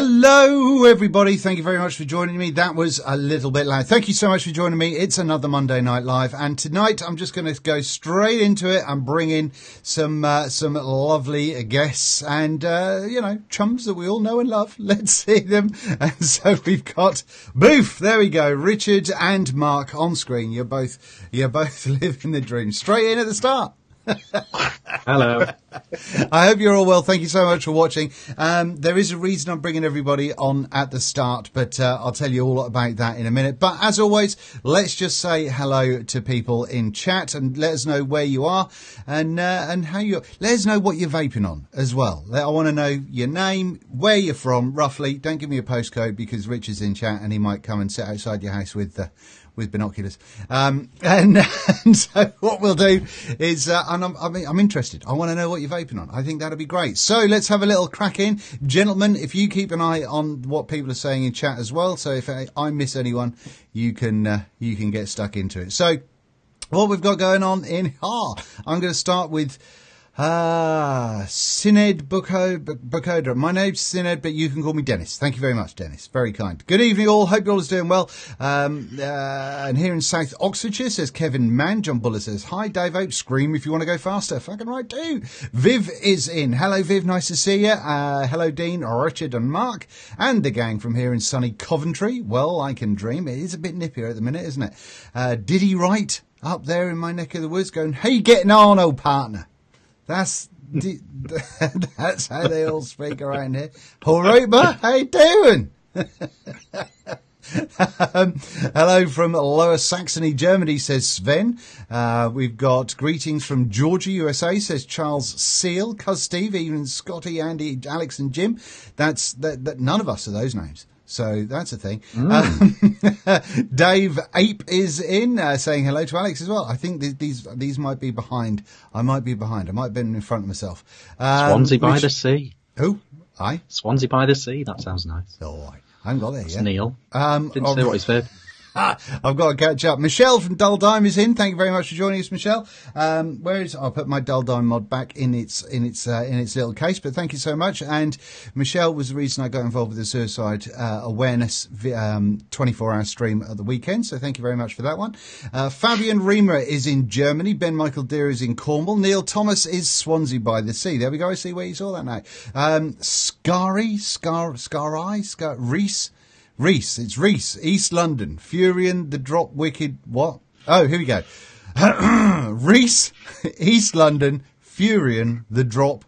Hello, everybody. Thank you very much for joining me. That was a little bit loud. Thank you so much for joining me. It's another Monday Night Live, and tonight I'm just going to go straight into it and bring in some lovely guests and chums that we all know and love. Let's see them. And so we've got Boof. There we go. Richard and Mark on screen. You're both living the dream. Straight in at the start. Hello. I hope you're all well. Thank you so much for watching. There is a reason I'm bringing everybody on at the start, but I'll tell you all about that in a minute. But as always, let's just say hello to people in chat and let us know where you are and how you. Let us know what you're vaping on as well. I want to know your name, where you're from, roughly. Don't give me a postcode because Rich is in chat and he might come and sit outside your house with binoculars. And so what we'll do is, I'm interested. I want to know what you're vaping on. I think that'd be great. So let's have a little crack in. Gentlemen, if you keep an eye on what people are saying in chat as well. So if I miss anyone, you can get stuck into it. So what we've got going on I'm going to start with Sined Bukoda. My name's Sined, but you can call me Dennis. Thank you very much, Dennis. Very kind. Good evening, all. Hope you all is doing well. And here in South Oxfordshire, says Kevin Mann. John Buller says, hi, Dave Oak. Scream if you want to go faster. Fucking right, too. Viv is in. Hello, Viv. Nice to see you. Hello, Dean, Richard and Mark. And the gang from here in sunny Coventry. Well, I can dream. It is a bit nippier at the minute, isn't it? Diddy Wright up there in my neck of the woods going, how you getting on, old partner? That's how they all speak around here. All right, ma, how you doing? Hello from Lower Saxony, Germany, says Sven. We've got greetings from Georgia, USA, says Charles Seal, Cuz Steve, even Scotty, Andy, Alex and Jim. That none of us are those names. So that's a thing. Dave Ape is in, saying hello to Alex as well. I think these might be behind. I might be behind. I might have been in front of myself. Swansea by the Sea. Who? I? Swansea by the Sea. That sounds nice. Oh, I haven't got there yet. Neil. Didn't say what he's favorite. I've got to catch up. Michelle from Dull Dime is in. Thank you very much for joining us, Michelle. I'll put my Dull Dime mod back in its little case, but thank you so much. And Michelle was the reason I got involved with the suicide awareness 24-hour stream at the weekend. So thank you very much for that one. Fabian Riemer is in Germany. Ben Michael Deere is in Cornwall. Neil Thomas is Swansea by the Sea. There we go. I see where you saw that now. Reese, it's Reese, East London, Furion, the Drop, Wicked, what? Oh, here we go. Reese, East London, Furion, the Drop,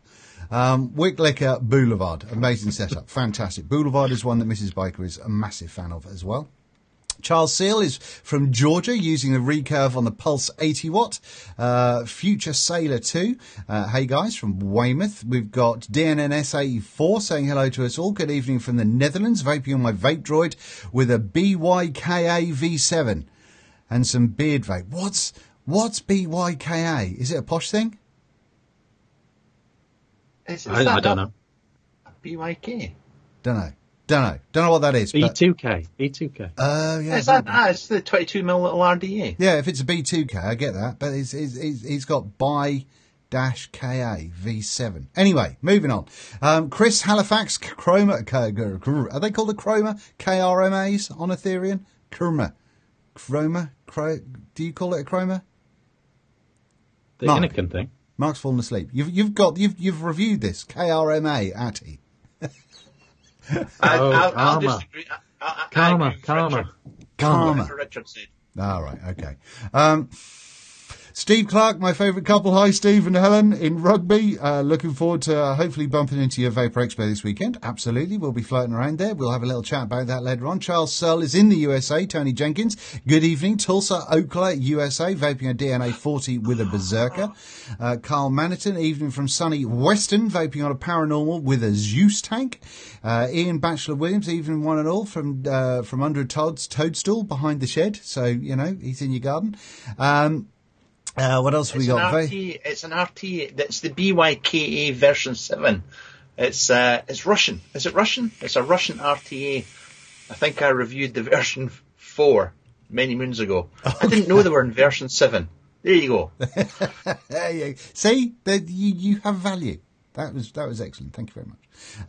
Wicklicker, Boulevard. Amazing setup, fantastic. Boulevard is one that Mrs. Biker is a massive fan of as well. Charles Seal is from Georgia using the recurve on the Pulse 80 watt. Future Sailor 2. Hey guys, from Weymouth. We've got DNNS84 saying hello to us all. Good evening from the Netherlands. Vaping on my vape droid with a BYKA V7 and some beard vape. What's BYKA? Is it a posh thing? I don't know. BYK? Don't know what that is. B2K. B2K. Oh, yeah. It's the 22mm little RDA. Yeah, if it's a B2K, I get that. But he's got by-KA V7. Anyway, moving on. Chris Halifax, Chroma. Are they called a Chroma? KRMAs on Ethereum? Chroma. Do you call it a Chroma? The Anakin thing. Mark's fallen asleep. You've reviewed this. KRMA, Atty. I'll disagree. Karma. Richard said. All right, okay. Steve Clark, my favourite couple. Hi, Steve and Helen in Rugby. Looking forward to hopefully bumping into your Vape Expo this weekend. Absolutely. We'll be floating around there. We'll have a little chat about that later on. Charles Searle is in the USA. Tony Jenkins. Good evening. Tulsa, Oakland, USA. Vaping a DNA 40 with a Berserker. Carl Maniton. Evening from sunny Weston. Vaping on a Paranormal with a Zeus tank. Ian Batchelor Williams. Evening one and all from under a toadstool behind the shed. So, he's in your garden. What else have we got? It's an RT. That's the BYKA version 7. It's Russian. Is it Russian? It's a Russian RTA. I think I reviewed the version 4 many moons ago. Okay. I didn't know they were in version 7. There you go. See, you have value. That was excellent. Thank you very much.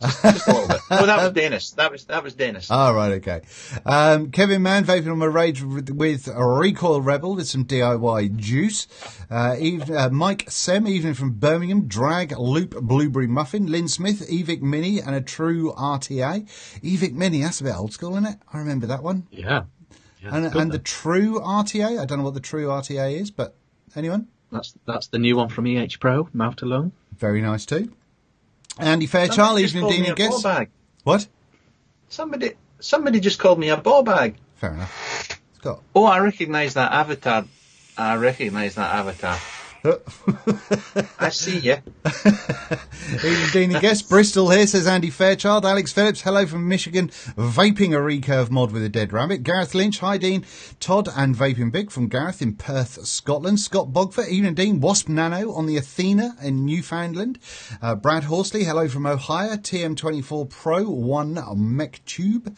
Just a little bit. Oh, that was Dennis. That was Dennis. Oh, right, okay. Kevin Mann vaping on my Rage with a Recoil Rebel with some DIY juice. Mike Sem, evening from Birmingham, Drag Loop Blueberry Muffin. Lynn Smith, Evic Mini and a true RTA. Evic Mini, that's a bit old school, isn't it? I remember that one. Yeah. And the true RTA, I don't know what the true RTA is, but anyone? That's the new one from EH Pro, mouth to lung. Very nice too. Andy Fairchild, evening Dean and guest. What? Somebody just called me a ball bag. Fair enough. Scott. Oh, I recognise that avatar. I see you. Evening Dean and guest. Bristol here, says Andy Fairchild. Alex Phillips, hello from Michigan. Vaping a recurve mod with a dead rabbit. Gareth Lynch, hi Dean. Todd and Vaping Big from Gareth in Perth, Scotland. Scott Bogford, evening Dean. Wasp Nano on the Athena in Newfoundland. Brad Horsley, hello from Ohio. TM24 Pro 1 Mech Tube.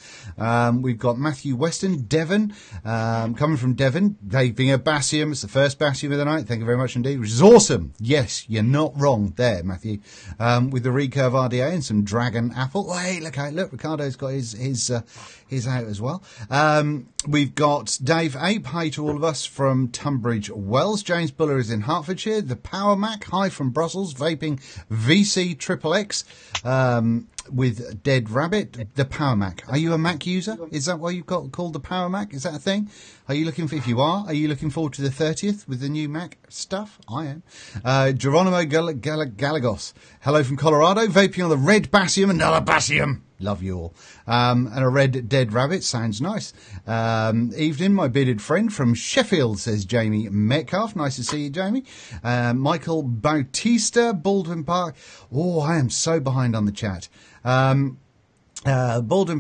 We've got Matthew Weston, Devon, coming from Devon. Vaping a Basium. It's the first Basium of the night. Thank you very much indeed. Which is awesome. Yes, you're not wrong there, Matthew. With the Recurve RDA and some Dragon Apple. Oh, hey, look, Ricardo's got his out as well. We've got Dave Ape, hi to all of us from Tunbridge Wells. James Buller is in Hertfordshire. The Power Mac, hi from Brussels. Vaping VC XXX with Dead Rabbit. The Power Mac. Are you a Mac user? Is that why you've got called the Power Mac? Is that a thing? Are you looking for, if you are you looking forward to the 30th with the new Mac stuff? I am. Geronimo Galagos, hello from Colorado. Vaping on the red Basium, another Basium. Love you all. And a red Dead Rabbit. Sounds nice. Evening, my bearded friend from Sheffield, says Jamie Metcalf. Nice to see you, Jamie. Michael Bautista, Baldwin Park. Oh, I am so behind on the chat. Baldwin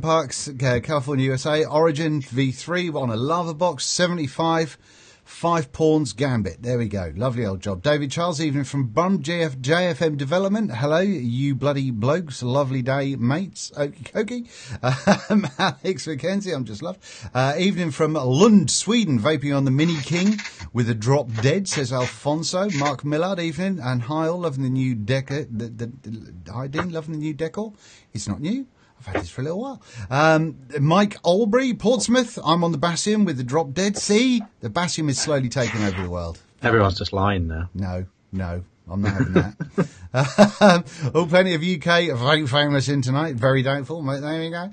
Parks, California, USA. Origin V3 on a lava box, 75. 5 Pawns Gambit. There we go. Lovely old job. David Charles, evening from Brum, JFM Development. Hello, you bloody blokes. Lovely day, mates. Okie dokie. Alex McKenzie, I'm just loved. Evening from Lund, Sweden. Vaping on the Mini King with a drop dead, says Alfonso. Mark Millard, evening. And hi all, loving the new decor. Hi Dean, loving the new decor. It's not new. I've had this for a little while. Mike Albury, Portsmouth. I'm on the Basium with the drop dead. See, the Basium is slowly taking over the world. Everyone's just lying now. No, I'm not having that. Plenty of UK vape famous in tonight. Very doubtful. There we go.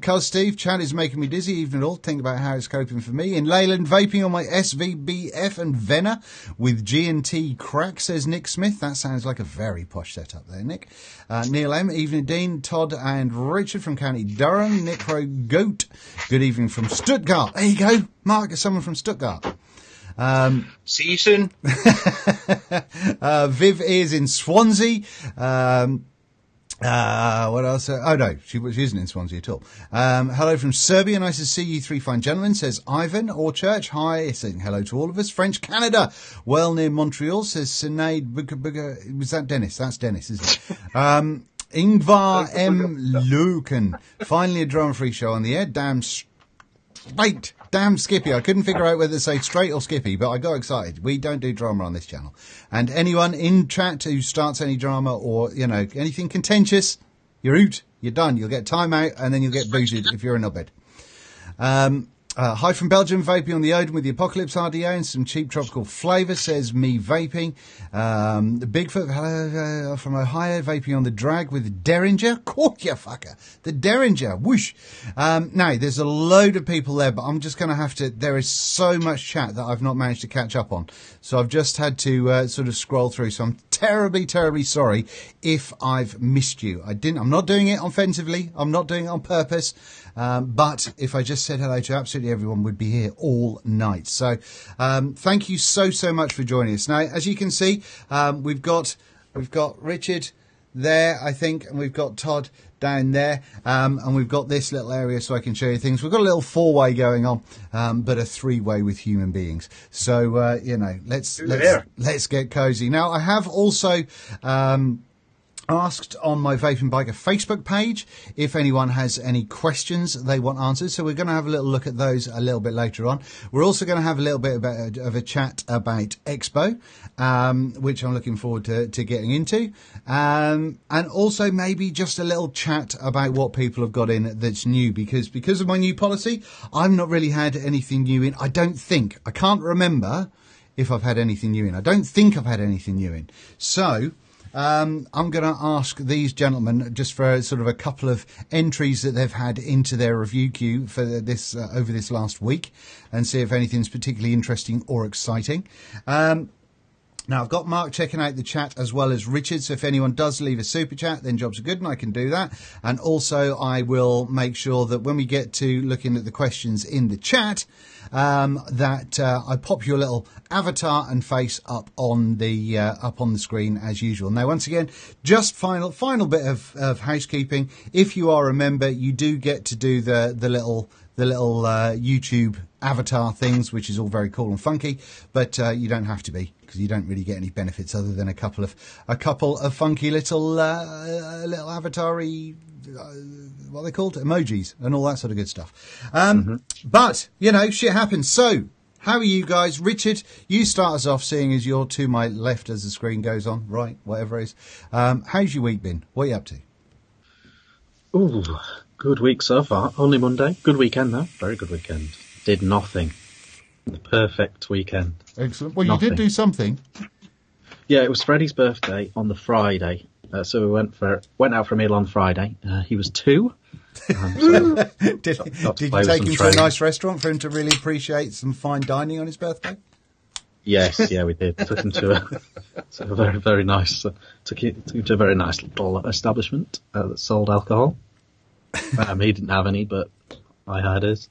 Cuz Steve, chat is making me dizzy. Even at all, think about how it's coping for me. In Leyland, vaping on my SVBF and Venna with G&T crack, says Nick Smith. That sounds like a very posh setup there, Nick. Neil M, evening Dean, Todd and Richard from County Durham. Necro Goat, good evening from Stuttgart. There you go, Mark, someone from Stuttgart. See you soon. Viv is in Swansea. What else? Oh no, she isn't in Swansea at all. Hello from Serbia. Nice to see you three fine gentlemen, says Ivan Orchurch. Hi, saying hello to all of us. French Canada, well near Montreal, says Sinead Booker. Was that Dennis? That's Dennis, isn't it? Ingvar M. Lucan. Finally a drama-free show on the air. Damn Skippy. I couldn't figure out whether to say straight or Skippy, but I got excited. We don't do drama on this channel. And anyone in chat who starts any drama or, anything contentious, you're out. You're done. You'll get time out and then you'll get booted if you're a knobhead. Hi from Belgium, vaping on the Odin with the Apocalypse RDA and some cheap tropical flavour, says me vaping. The Bigfoot from Ohio, vaping on the Drag with Derringer. Caught you fucker. The Derringer. Whoosh. Now, there's a load of people there, but I'm just going to have to, there is so much chat that I've not managed to catch up on. So I've just had to sort of scroll through. So I'm terribly, terribly sorry if I've missed you. I'm not doing it offensively. I'm not doing it on purpose. But if I just said hello to absolutely everyone, would be here all night. So thank you so much for joining us. Now, as you can see, we've got Richard there, I think, and we've got Todd down there, and we've got this little area so I can show you things. We've got a little 4-way going on, but a 3-way with human beings. So let's get cozy. Now, I have also asked on my Vaping Biker Facebook page if anyone has any questions they want answered. So we're going to have a little look at those a little bit later on. We're also going to have a little bit of a chat about Expo, which I'm looking forward to getting into. And also maybe just a little chat about what people have got in that's new, because of my new policy, I've not really had anything new in. I can't remember if I've had anything new in. I don't think I've had anything new in. So I'm going to ask these gentlemen just for sort of a couple of entries that they've had into their review queue for this over this last week, and see if anything's particularly interesting or exciting. Now, I've got Mark checking out the chat as well as Richard, so if anyone does leave a super chat, then jobs are good and I can do that. And also I will make sure that when we get to looking at the questions in the chat, that I pop your little avatar and face up on the screen as usual. Now, once again, just final bit of housekeeping. If you are a member, you do get to do the little YouTube avatar things, which is all very cool and funky, but you don't have to be, because you don't really get any benefits other than a couple of funky little avatar-y, what are they called, emojis and all that sort of good stuff. But shit happens. So how are you guys? Richard, you start us off, seeing as you're to my left as the screen goes on, right, whatever it is. How's your week been? What are you up to? Ooh, good week so far. Only Monday. Good weekend though. Very good weekend. Did nothing. The perfect weekend. Excellent. Well, Nothing. You did do something. Yeah, it was Freddie's birthday on the Friday, so we went out for a meal on Friday. He was 2. So Did you take him to a nice restaurant for him to really appreciate some fine dining on his birthday? Yes, yeah, we did. Took him to a very, very nice. Took him to a very nice little establishment that sold alcohol. He didn't have any, but I had his.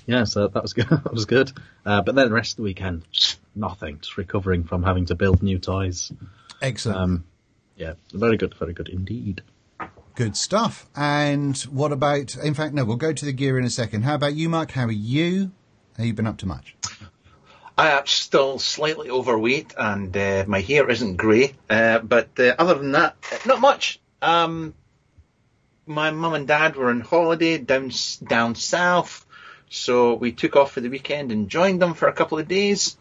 Yeah, so that was good. That was good. But then the rest of the weekend, nothing. Just recovering from having to build new toys. Excellent. Yeah, very good indeed. Good stuff. And what about? In fact, no. We'll go to the gear in a second. How about you, Mark? How are you? Have you been up to much? I am still slightly overweight, and my hair isn't grey. But other than that, not much. My mum and dad were on holiday down south, so we took off for the weekend and joined them for a couple of days.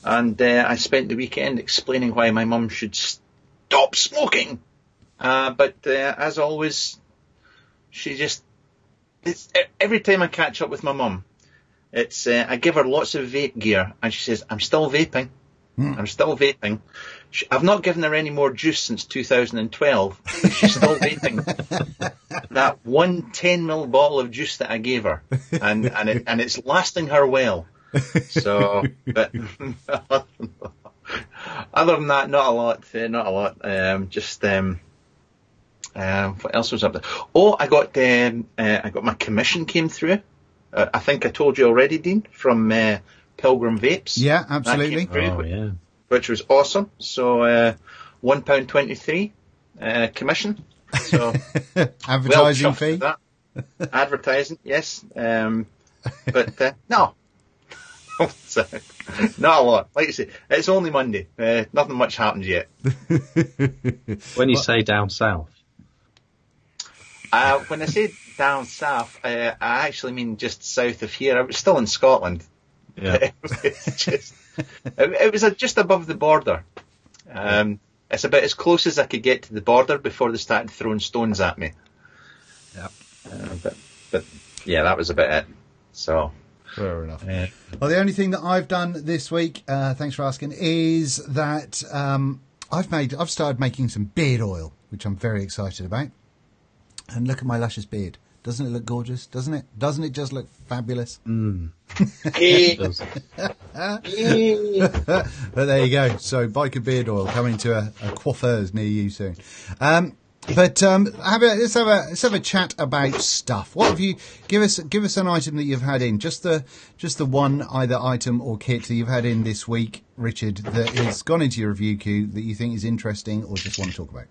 And I spent the weekend explaining why my mum should stop smoking. But as always, every time I catch up with my mum, I give her lots of vape gear, and she says, I'm still vaping. I'm still vaping. I've not given her any more juice since 2012. She's still vaping that 1 10ml bottle of juice that I gave her, and it's lasting her well. So, but other than that, not a lot. What else was up there? Oh, I got my commission came through. I think I told you already, Dean, from Pilgrim Vapes. Yeah, absolutely. Yeah. Which was awesome. So £1.23 commission. So advertising fee. That. Advertising, yes. But no. So, not a lot. Like you say, it's only Monday. Nothing much happened yet. When you say down south? When I say down south, I actually mean just south of here. I was still in Scotland. Yeah. It was just above the border. It's about as close as I could get to the border before they started throwing stones at me. Yeah. But yeah, that was about it. So. Fair enough. Well, the only thing that I've done this week, thanks for asking, is that I've started making some beard oil, which I'm very excited about. And look at my luscious beard. Doesn't it look gorgeous? Doesn't it? Doesn't it just look fabulous? It does. But there you go. So biker beard oil coming to a coiffeur's near you soon. Let's have a chat about stuff. What have you? Give us an item that you've had in. Just the one either item or kit that you've had in this week, Richard, that has gone into your review queue that you think is interesting or just want to talk about.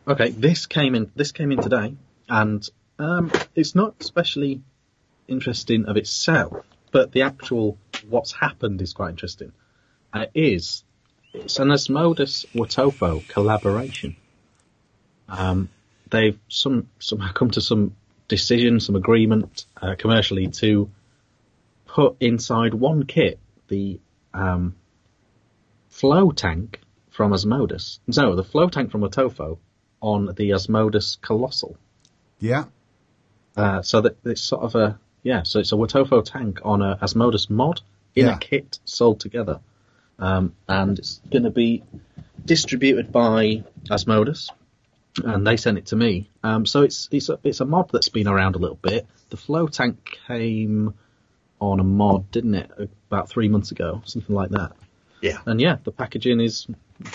Okay, this came in today, and it's not especially interesting of itself, but the actual what's happened is quite interesting. And it is It's an Asmodus Watofo collaboration. They've somehow come to some decision, some agreement commercially to put inside one kit the flow tank from Asmodus. No, the flow tank from Watofo on the Asmodus Colossal. Yeah. So that it's sort of so it's a Watofo tank on a Asmodus mod in a kit sold together. And it's going to be distributed by Asmodus, and they sent it to me. So it's a mod that's been around a little bit. The flow tank came on a mod, didn't it, about 3 months ago, something like that. Yeah. And the packaging is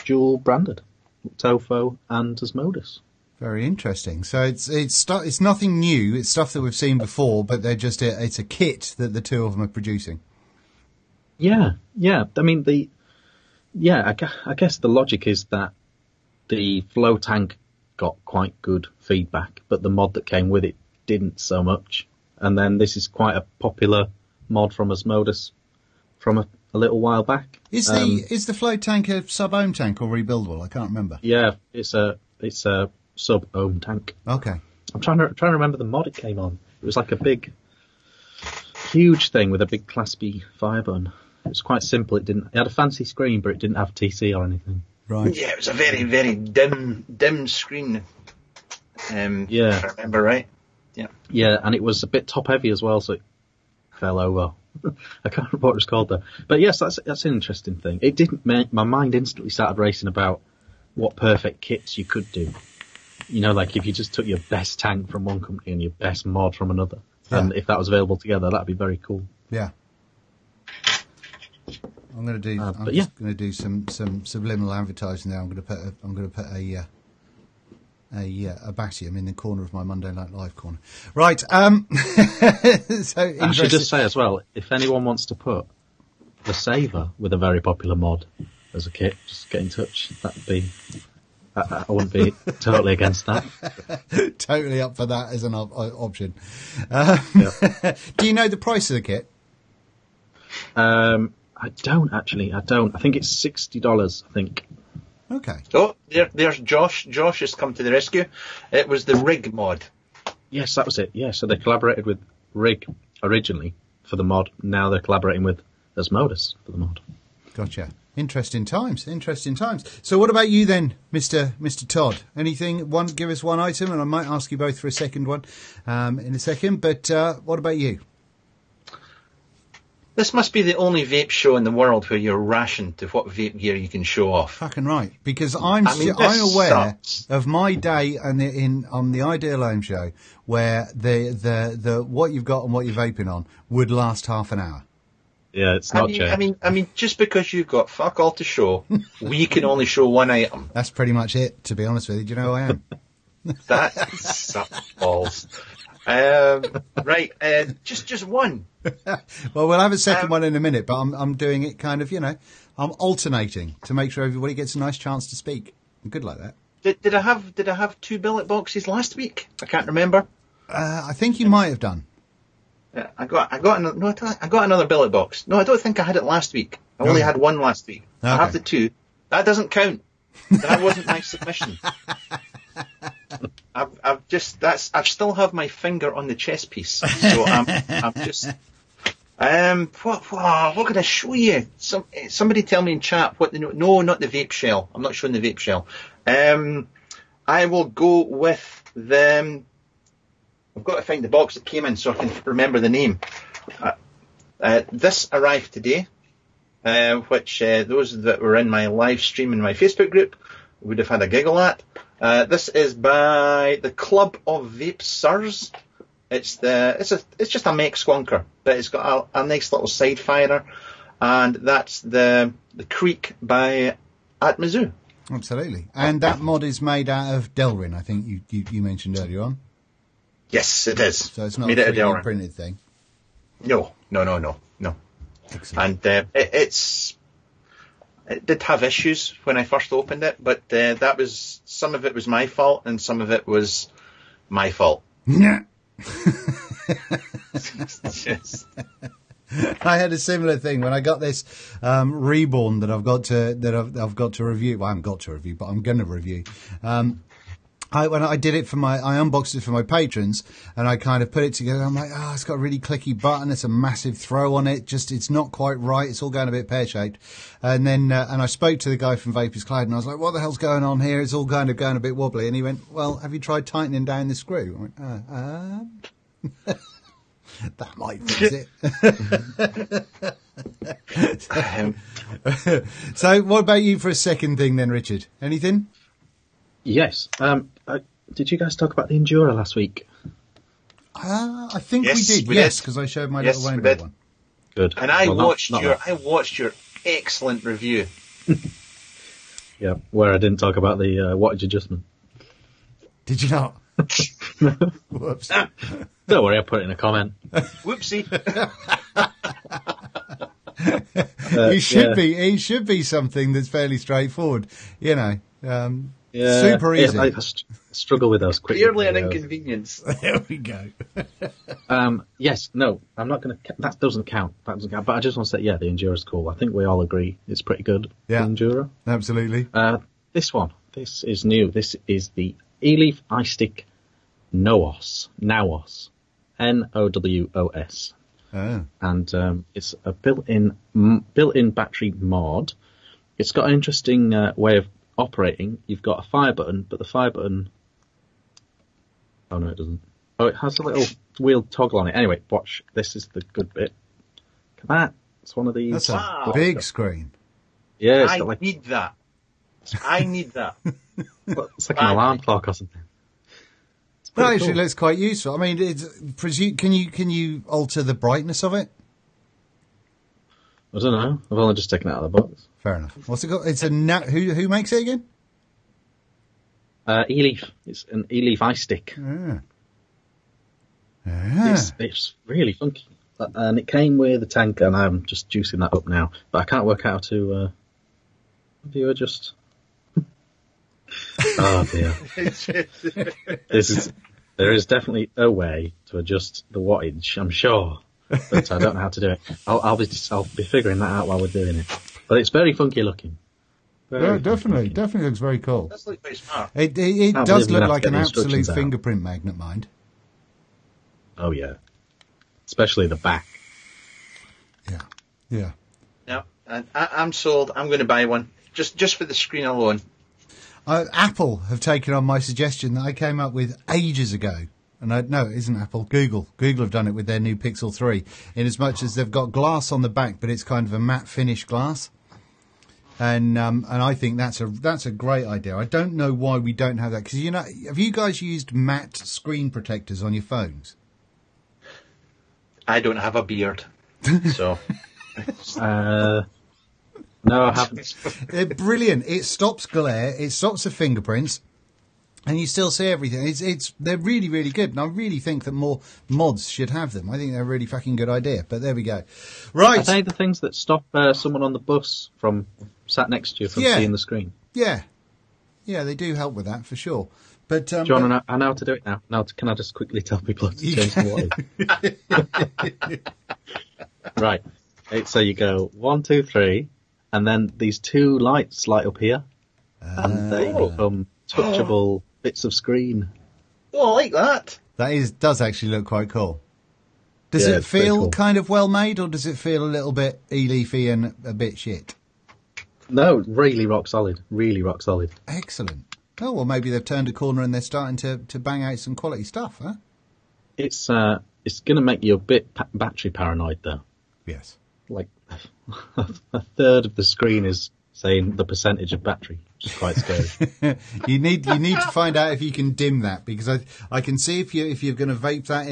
dual branded, Watofo and Asmodus. Very interesting. So it's nothing new. It's stuff that we've seen before, but it's a kit that the two of them are producing. Yeah. I mean, I guess the logic is that the flow tank got quite good feedback, but the mod that came with it didn't so much. And then this is quite a popular mod from Asmodus from a little while back. Is the flow tank a sub-ohm tank or rebuildable? I can't remember. Yeah, it's a sub-ohm tank. Okay. I'm trying to remember the mod it came on. It was like a big, huge thing with a big claspy fire button. It was quite simple. It had a fancy screen, but it didn't have TC or anything. Right. Yeah, it was a very, very dim screen. If I remember right. Yeah. Yeah, and it was a bit top heavy as well, so it fell over. I can't remember what it was called though. But yes, that's an interesting thing. It didn't make my mind instantly started racing about what perfect kits you could do. You know, like if you just took your best tank from one company and your best mod from another, and if that was available together, that'd be very cool. Yeah. I'm going to do some subliminal advertising there. I'm going to put a Batium in the corner of my Monday Night Live corner. Right. So I should just say as well, if anyone wants to put the Saver with a very popular mod as a kit, just get in touch. That'd be. I wouldn't be totally against that. Totally up for that as an option. Do you know the price of the kit? I don't actually. I think it's $60. I think. Okay. Oh, there's Josh. Josh has come to the rescue. It was the Rig mod. Yes, that was it. Yeah, so they collaborated with Rig originally for the mod. Now they're collaborating with Asmodus for the mod. Gotcha. Interesting times. So what about you then, Mr. Todd? Anything? Give us one item, and I might ask you both for a second one in a second. But what about you? This must be the only vape show in the world where you're rationed to what vape gear you can show off. Fucking right, because I'm aware of my day on the Ideal Home show where the what you've got and what you're vaping on would last half an hour. Yeah, it's not changed. I mean, just because you've got fuck all to show, we can only show one item. That's pretty much it, to be honest with you. Do you know who I am? That sucks balls. Right, just one. Well, we'll have a second one in a minute, but I'm doing it kind of, I'm alternating to make sure everybody gets a nice chance to speak. I'm good like that. Did I have 2 billet boxes last week? I can't remember. I think you might have done. Yeah, I got another billet box. No, I don't think I had it last week. I only had one last week. Okay. I have the 2. That doesn't count. That wasn't my submission. I still have my finger on the chess piece. So I'm just. What can I show you? Somebody tell me in chat no, not the vape shell. I'm not showing the vape shell. I will go with the. I've got to find the box that came in so I can remember the name. This arrived today, which those that were in my live stream in my Facebook group would have had a giggle at. This is by the Club of Vape Sirs. It's just a mech squonker, but it's got a nice little side fire, and that's the Creek by Atmizu. Absolutely, and that mod is made out of Delrin. I think you mentioned earlier on. Yes, it is. So it's not a 3D printed thing. No. Excellent. And it did have issues when I first opened it, but that was some of it was my fault and some of it was my fault. Yeah. I had a similar thing when I got this Reborn that I've got to review. Well, I haven't got to review, but I'm going to review. When I did it I unboxed it for my patrons, and I kind of put it together. I'm like, it's got a really clicky button. It's a massive throw on it. It's not quite right. It's all going a bit pear-shaped. And then, and I spoke to the guy from Vaper's Cloud, and I was like, what the hell's going on here? It's all kind of going a bit wobbly. And he went, well, have you tried tightening down the screw? I went, that might fix it. So what about you for a second thing then, Richard? Anything? Yes. Did you guys talk about the Enduro last week? I think Yes, we did. we Yes, did. because I showed my Yes, little we rainbow did. one. Good. And I Well, watched your excellent review. Yeah, where I didn't talk about the wattage adjustment. Did you not? Whoops. Don't worry, I put it in a comment. Whoopsie. It should be something that's fairly straightforward. You know, super easy. I struggle with those quick. Barely an inconvenience. There we go. Yes, no, I'm not going to. That doesn't count. But I just want to say, the Enduro's cool. I think we all agree it's pretty good. Yeah. The Enduro. Absolutely. This is new. This is the eLeaf iStick Naos. Nowos. Oh. And it's a built-in battery mod. It's got an interesting way of operating. You've got a fire button, but the fire button... Oh, no, it doesn't. Oh, it has a little wheel toggle on it. Anyway, watch. This is the good bit. Look at that. It's one of these. That's a Wow. big screen. Yeah, it's I got like, need that. I need that. it's like an alarm clock or something. It's That pretty actually cool. looks quite useful. I mean, can you alter the brightness of it? I don't know. I've only just taken it out of the box. Fair enough. What's it called? It's who makes it again? eLeaf. It's an eLeaf iStick. It's really funky. And it came with a tank, and I'm just juicing that up now. But I can't work out how to... do you adjust? Oh dear. There is definitely a way to adjust the wattage, I'm sure, but I don't know how to do it. I'll be figuring that out while we're doing it. But it's very funky looking. Very definitely funky. looks very cool. That's like very smart. It Can't does believe we look have to like get an the absolute instructions out. fingerprint magnet, mind. Oh yeah, especially the back. Yeah. No, and I'm sold. I'm going to buy one just for the screen alone. Apple have taken on my suggestion that I came up with ages ago. And no, it isn't Apple. Google have done it with their new Pixel 3, in as much as they've got glass on the back, but it's kind of a matte finish glass. And I think that's a great idea. I don't know why we don't have that, because have you guys used matte screen protectors on your phones? I don't have a beard, so. No, I haven't. They're brilliant. It stops glare. It stops the fingerprints. And you still see everything. They're really, really good. And I really think that more mods should have them. I think they're a really fucking good idea. But there we go. Right. Are they the things that stop someone on the bus from sat next to you from seeing the screen? Yeah. Yeah, they do help with that for sure. But Do you want to know? I know how to do it now. Now, can I just quickly tell people to change the wattage? Right. So you go 1, 2, 3, and then these two lights light up here, and they become touchable bits of screen. Oh, I like that. That does actually look quite cool. Does Yeah, it it's pretty feel cool. kind of well made, or does it feel a little bit e-leafy and a bit shit? No, really rock solid. Really rock solid. Excellent. Oh, well, maybe they've turned a corner and they're starting to bang out some quality stuff, huh? It's going to make you a bit battery paranoid, though. Yes. Like a third of the screen is saying the percentage of battery, which is quite scary. You need to find out if you can dim that, because I can see if you're going to vape that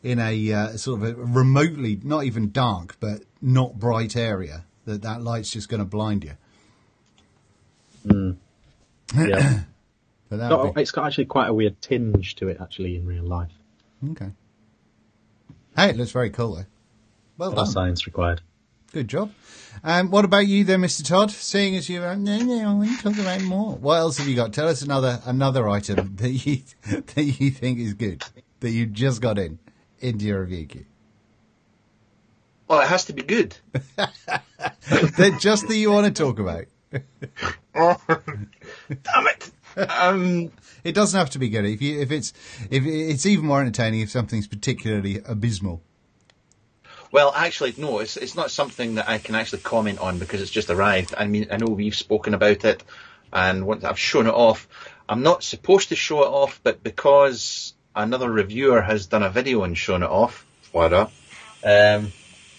in a sort of a remotely, not even dark, but not bright area, that light's just going to blind you. Yeah. But that would be... It's got actually quite a weird tinge to it, actually, in real life. Okay. Hey, it looks very cool, though. Well No done. science required. Good job. What about you then, Mr. Todd? Seeing as you, I want to talk about more. What else have you got? Tell us another item that you think is good, that you just got into your review queue. Oh, it has to be good. Just that you want to talk about. Damn it. It doesn't have to be good. If it's even more entertaining if something's particularly abysmal. Well, actually, no, it's not something that I can actually comment on because it's just arrived. I mean, I know we've spoken about it, and once I've shown it off, I'm not supposed to show it off, but because another reviewer has done a video and shown it off,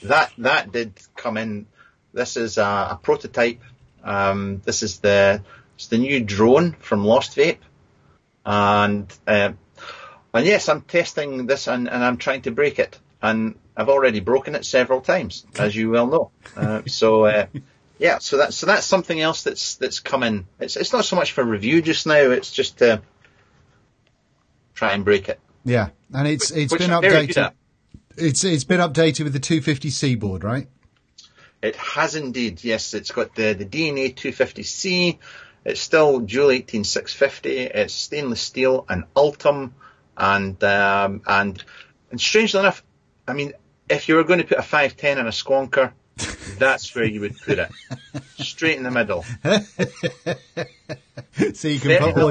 that did come in. This is a prototype. This is the new drone from Lost Vape, and yes, I'm testing this and I'm trying to break it, and I've already broken it several times, as you well know. So that's something else that's coming. It's not so much for review just now. It's just to try and break it. Yeah, and it's been I'm very good updated. at. It's been updated with the 250C board, right? It has indeed, yes. It's got the DNA 250C. It's still dual 18650. It's stainless steel and Ultim, and strangely enough, I mean, if you were going to put a 510 in a squonker, that's where you would put it, straight in the middle. So you can put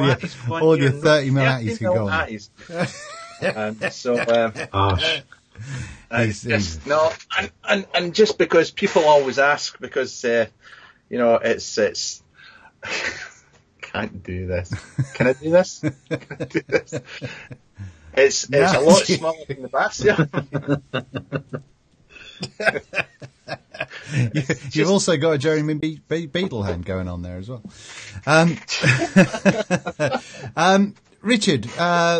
all your 30 mil atties can go on. And just because people always ask, because it's can't do this. Can I do this? Can I do this? It's a lot smaller than the Bastion. You've also got a Jeremy Beetle hand going on there as well. Richard,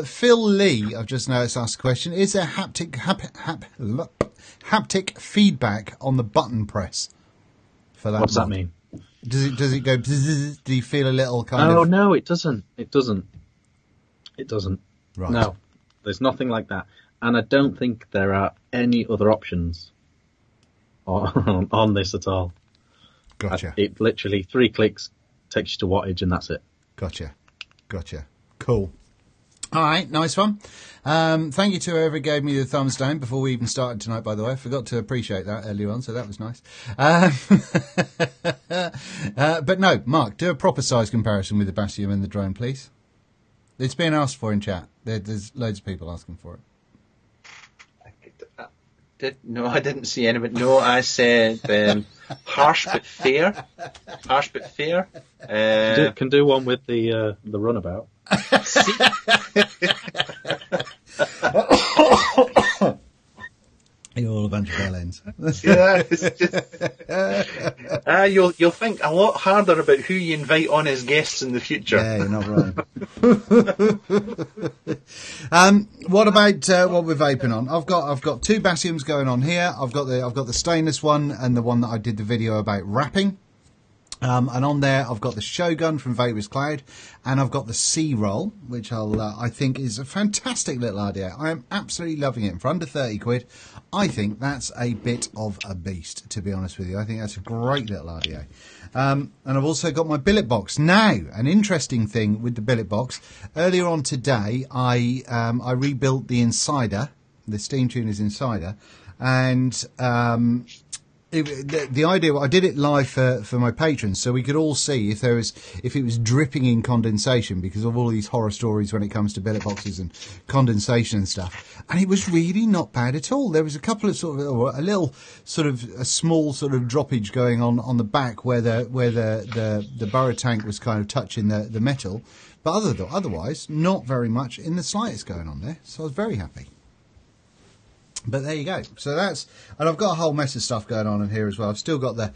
Phil Lee, I've just noticed, asked a question. Is there haptic feedback on the button press for that? What's that mean? Does it go? Bzzz, do you feel a little kind of? Oh no, it doesn't. It doesn't. Right. No, there's nothing like that, and I don't think there are any other options on this at all. Gotcha. It literally 3 clicks takes you to wattage, and that's it. Gotcha. Cool. All right, nice one. Thank you to whoever gave me the thumbs down before we even started tonight, by the way. I forgot to appreciate that earlier on, so that was nice. But no, Mark, do a proper size comparison with the Bastion and the drone, please. It's being asked for in chat. There's loads of people asking for it. No, I didn't see any, but no, I said harsh but fair. Harsh but fair. Can do one with the runabout. You're all a bunch of bellends. Yeah, it's just, you'll think a lot harder about who you invite on as guests in the future. Yeah, you're not wrong. What about what we're vaping on? I've got 2 Bastions going on here. I've got the stainless one and the one that I did the video about wrapping. And on there, I've got the Shogun from Vapor's Cloud, and I've got the C-Roll, which I think is a fantastic little idea. I am absolutely loving it. And for under 30 quid, I think that's a bit of a beast, to be honest with you. I think that's a great little idea. And I've also got my billet box. Now, an interesting thing with the billet box, earlier on today, I rebuilt the Insider, the Steam Tuners Insider, and the idea, I did it live for my patrons, so we could all see if it was dripping in condensation because of all these horror stories when it comes to billet boxes and condensation and stuff. And it was really not bad at all. There was a couple of a small sort of droppage going on the back where the burrow tank was kind of touching the metal, but otherwise not very much in the slightest going on there. So I was very happy. But there you go. So and I've got a whole mess of stuff going on in here as well. I've still got the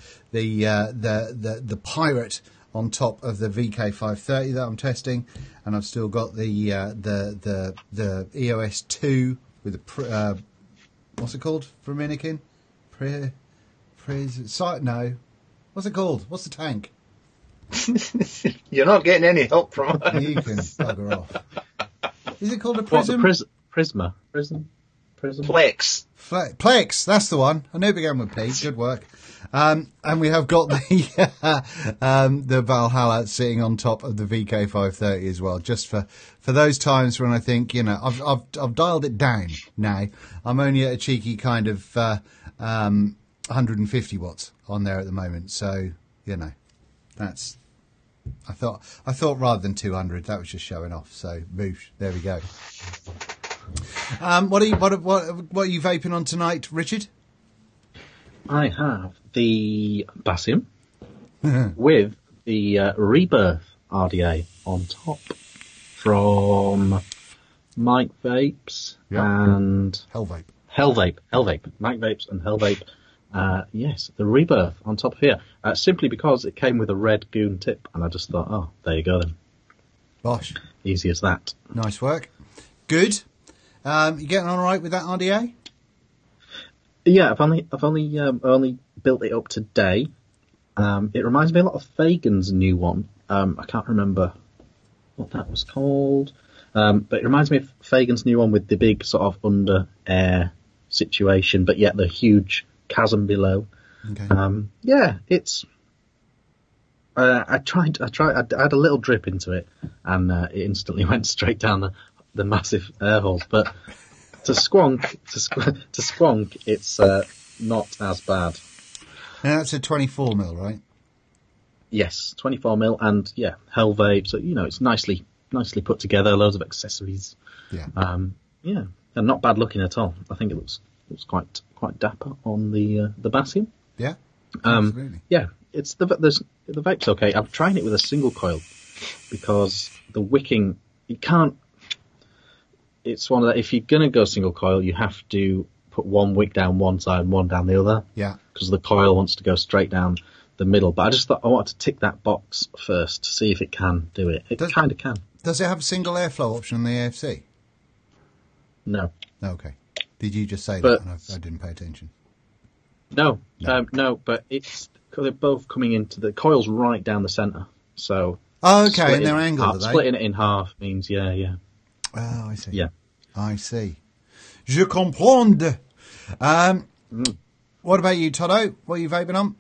Pirate on top of the VK530 that I'm testing, and I've still got the EOS 2 with the what's it called for Minikin? No, what's it called? What's the tank? You're not getting any help from us. You can bugger off. Is it called a Prism? Prisma. Plex, that's the one. I knew it began with P. Good work. And we have got the Valhalla sitting on top of the VK530 as well, just for those times when I think, I've dialed it down now. I'm only at a cheeky kind of 150 watts on there at the moment. So, that's... I thought rather than 200, that was just showing off. So, boosh, there we go. What are you vaping on tonight, Richard? I have the Basium with the Rebirth RDA on top from Mike Vapes and Hell Vape. Mike Vapes and Hell Vape. Yes, the Rebirth on top here. Simply because it came with a red goon tip, and I just thought, oh, there you go then. Bosh. Easy as that. Nice work. Good. You getting on all right with that RDA? Yeah, I've only built it up today. It reminds me a lot of Fagan's new one. I can't remember what that was called, but it reminds me of Fagan's new one with the big sort of under air situation, but yet the huge chasm below. Okay. Yeah, it's. I had a little drip into it, and it instantly went straight down the massive air holes. But to squonk, it's not as bad. Now that's a 24mm, right? Yes, 24mm, and yeah, Hell Vape. So it's nicely put together. Loads of accessories. Yeah. Yeah, and not bad looking at all. I think it looks quite dapper on the Basium. Yeah. Absolutely. Yeah, the vape's okay. I'm trying it with a single coil because the wicking, you can't. It's one of the, if you're gonna go single coil, you have to put one wick down one side and one down the other. Yeah. Because the coil wants to go straight down the middle. But I just thought I wanted to tick that box first to see if it can do it. It kind of can. Does it have a single airflow option on the AFC? No. Okay. Did you just say But- that? And I didn't pay attention. No. But it's they're both coming into the coil's right down the centre. So. Oh, okay. And they're angled, are they? Splitting it in half means yeah. Oh, I see. Yeah. I see. Je comprends. What about you, Toto? What are you vaping on?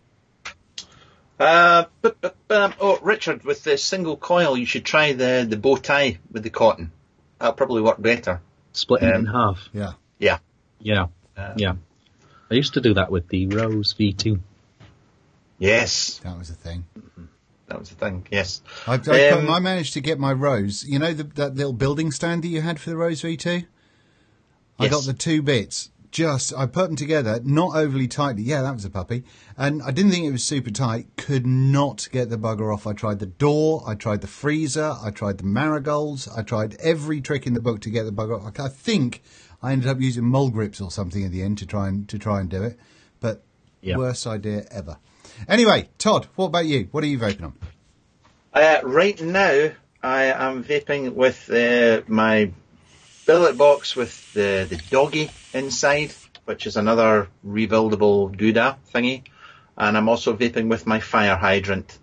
Richard, with the single coil, you should try the bow tie with the cotton. That'll probably work better. Splitting it in half. Yeah. Yeah. Yeah. I used to do that with the Rose V2. Yes. That was a thing. That was the thing, yes. I managed to get my Rose. You know that little building stand that you had for the Rose V2? I got the two bits. I put them together, not overly tightly. Yeah, that was a puppy. And I didn't think it was super tight. Could not get the bugger off. I tried the door. I tried the freezer. I tried the marigolds. I tried every trick in the book to get the bugger off. I think I ended up using mole grips or something in the end to try and do it. But worst idea ever. Anyway, Todd, what about you? What are you vaping on? Right now, I am vaping with my billet box with the doggy inside, which is another rebuildable doodah thingy, and I'm also vaping with my fire hydrant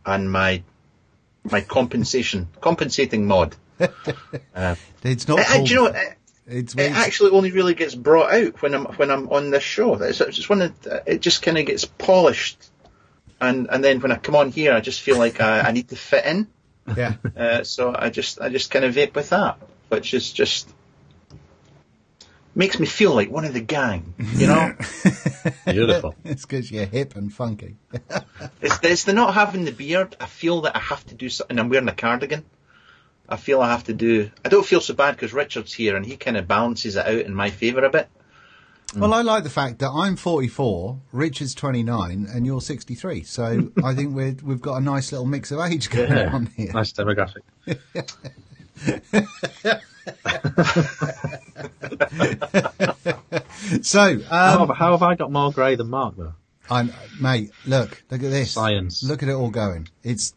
and my compensating mod. It's not. Do you know? It actually only really gets brought out when I'm on this show. It's just it just kind of gets polished, and then when I come on here, I just feel like I need to fit in. Yeah. So I just kind of vape with that, which is just makes me feel like one of the gang, you know. Beautiful. It's because you're hip and funky. It's the not having the beard. I feel that I have to do something. I'm wearing a cardigan. I feel I have to do. I don't feel so bad because Richard's here and he kind of balances it out in my favour a bit. Well, I like the fact that I'm 44, Richard's 29, and you're 63. So I think we've got a nice little mix of age going on here. Nice demographic. So, how have I got more grey than Mark though? Mate, look at this. Science. Look at it all going. It's.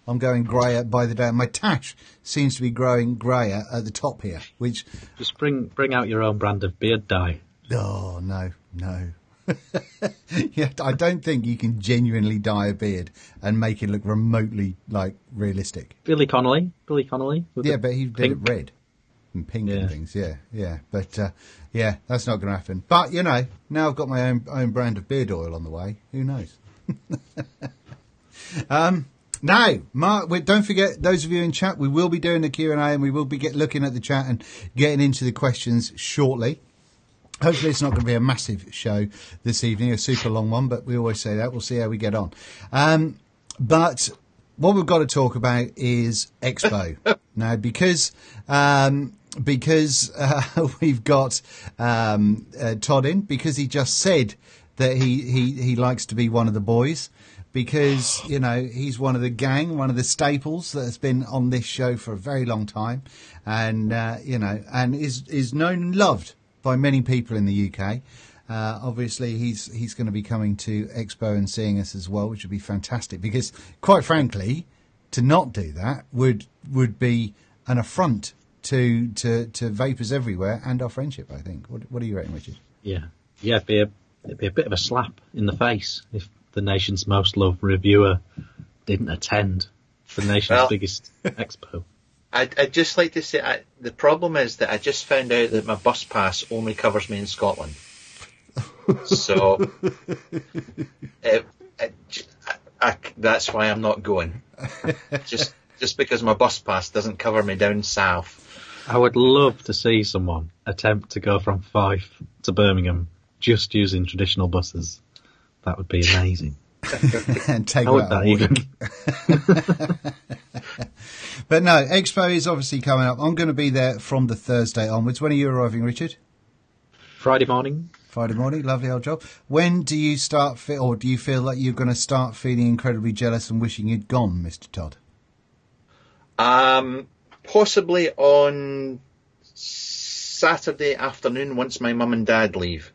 I'm going greyer by the day. My tash seems to be growing greyer at the top here, which... Just bring out your own brand of beard dye. Oh, no. Yeah, I don't think you can genuinely dye a beard and make it look remotely, realistic. Billy Connolly. Yeah, but he did it red and pink and things, yeah. But, that's not going to happen. But, now I've got my own brand of beard oil on the way. Who knows? Now, Mark, don't forget, those of you in chat, we will be doing the Q&A and we will be looking at the chat and getting into the questions shortly. Hopefully it's not going to be a massive show this evening, a super long one, but we always say that. We'll see how we get on. But what we've got to talk about is Expo. Now, because we've got Todd in, because he just said that he likes to be one of the boys, because, you know, he's one of the gang, one of the staples that has been on this show for a very long time, and, you know, and is known and loved by many people in the UK. Obviously, he's going to be coming to Expo and seeing us as well, which would be fantastic. Because, quite frankly, to not do that would be an affront to vapors everywhere and our friendship, I think. What do you reckon, Richard? Yeah, it'd be a bit of a slap in the face if the nation's most loved reviewer didn't attend the nation's biggest expo. I'd just like to say, the problem is that I just found out that my bus pass only covers me in Scotland. So, that's why I'm not going. Just because my bus pass doesn't cover me down south. I would love to see someone attempt to go from Fife to Birmingham just using traditional buses. That would be amazing. And take How would that even? But no, Expo is obviously coming up. I'm going to be there from the Thursday onwards. When are you arriving, Richard? Friday morning. Friday morning, lovely old job. When do you or do you feel like you're going to start feeling incredibly jealous and wishing you'd gone, Mr. Todd? Possibly on Saturday afternoon once my mum and dad leave.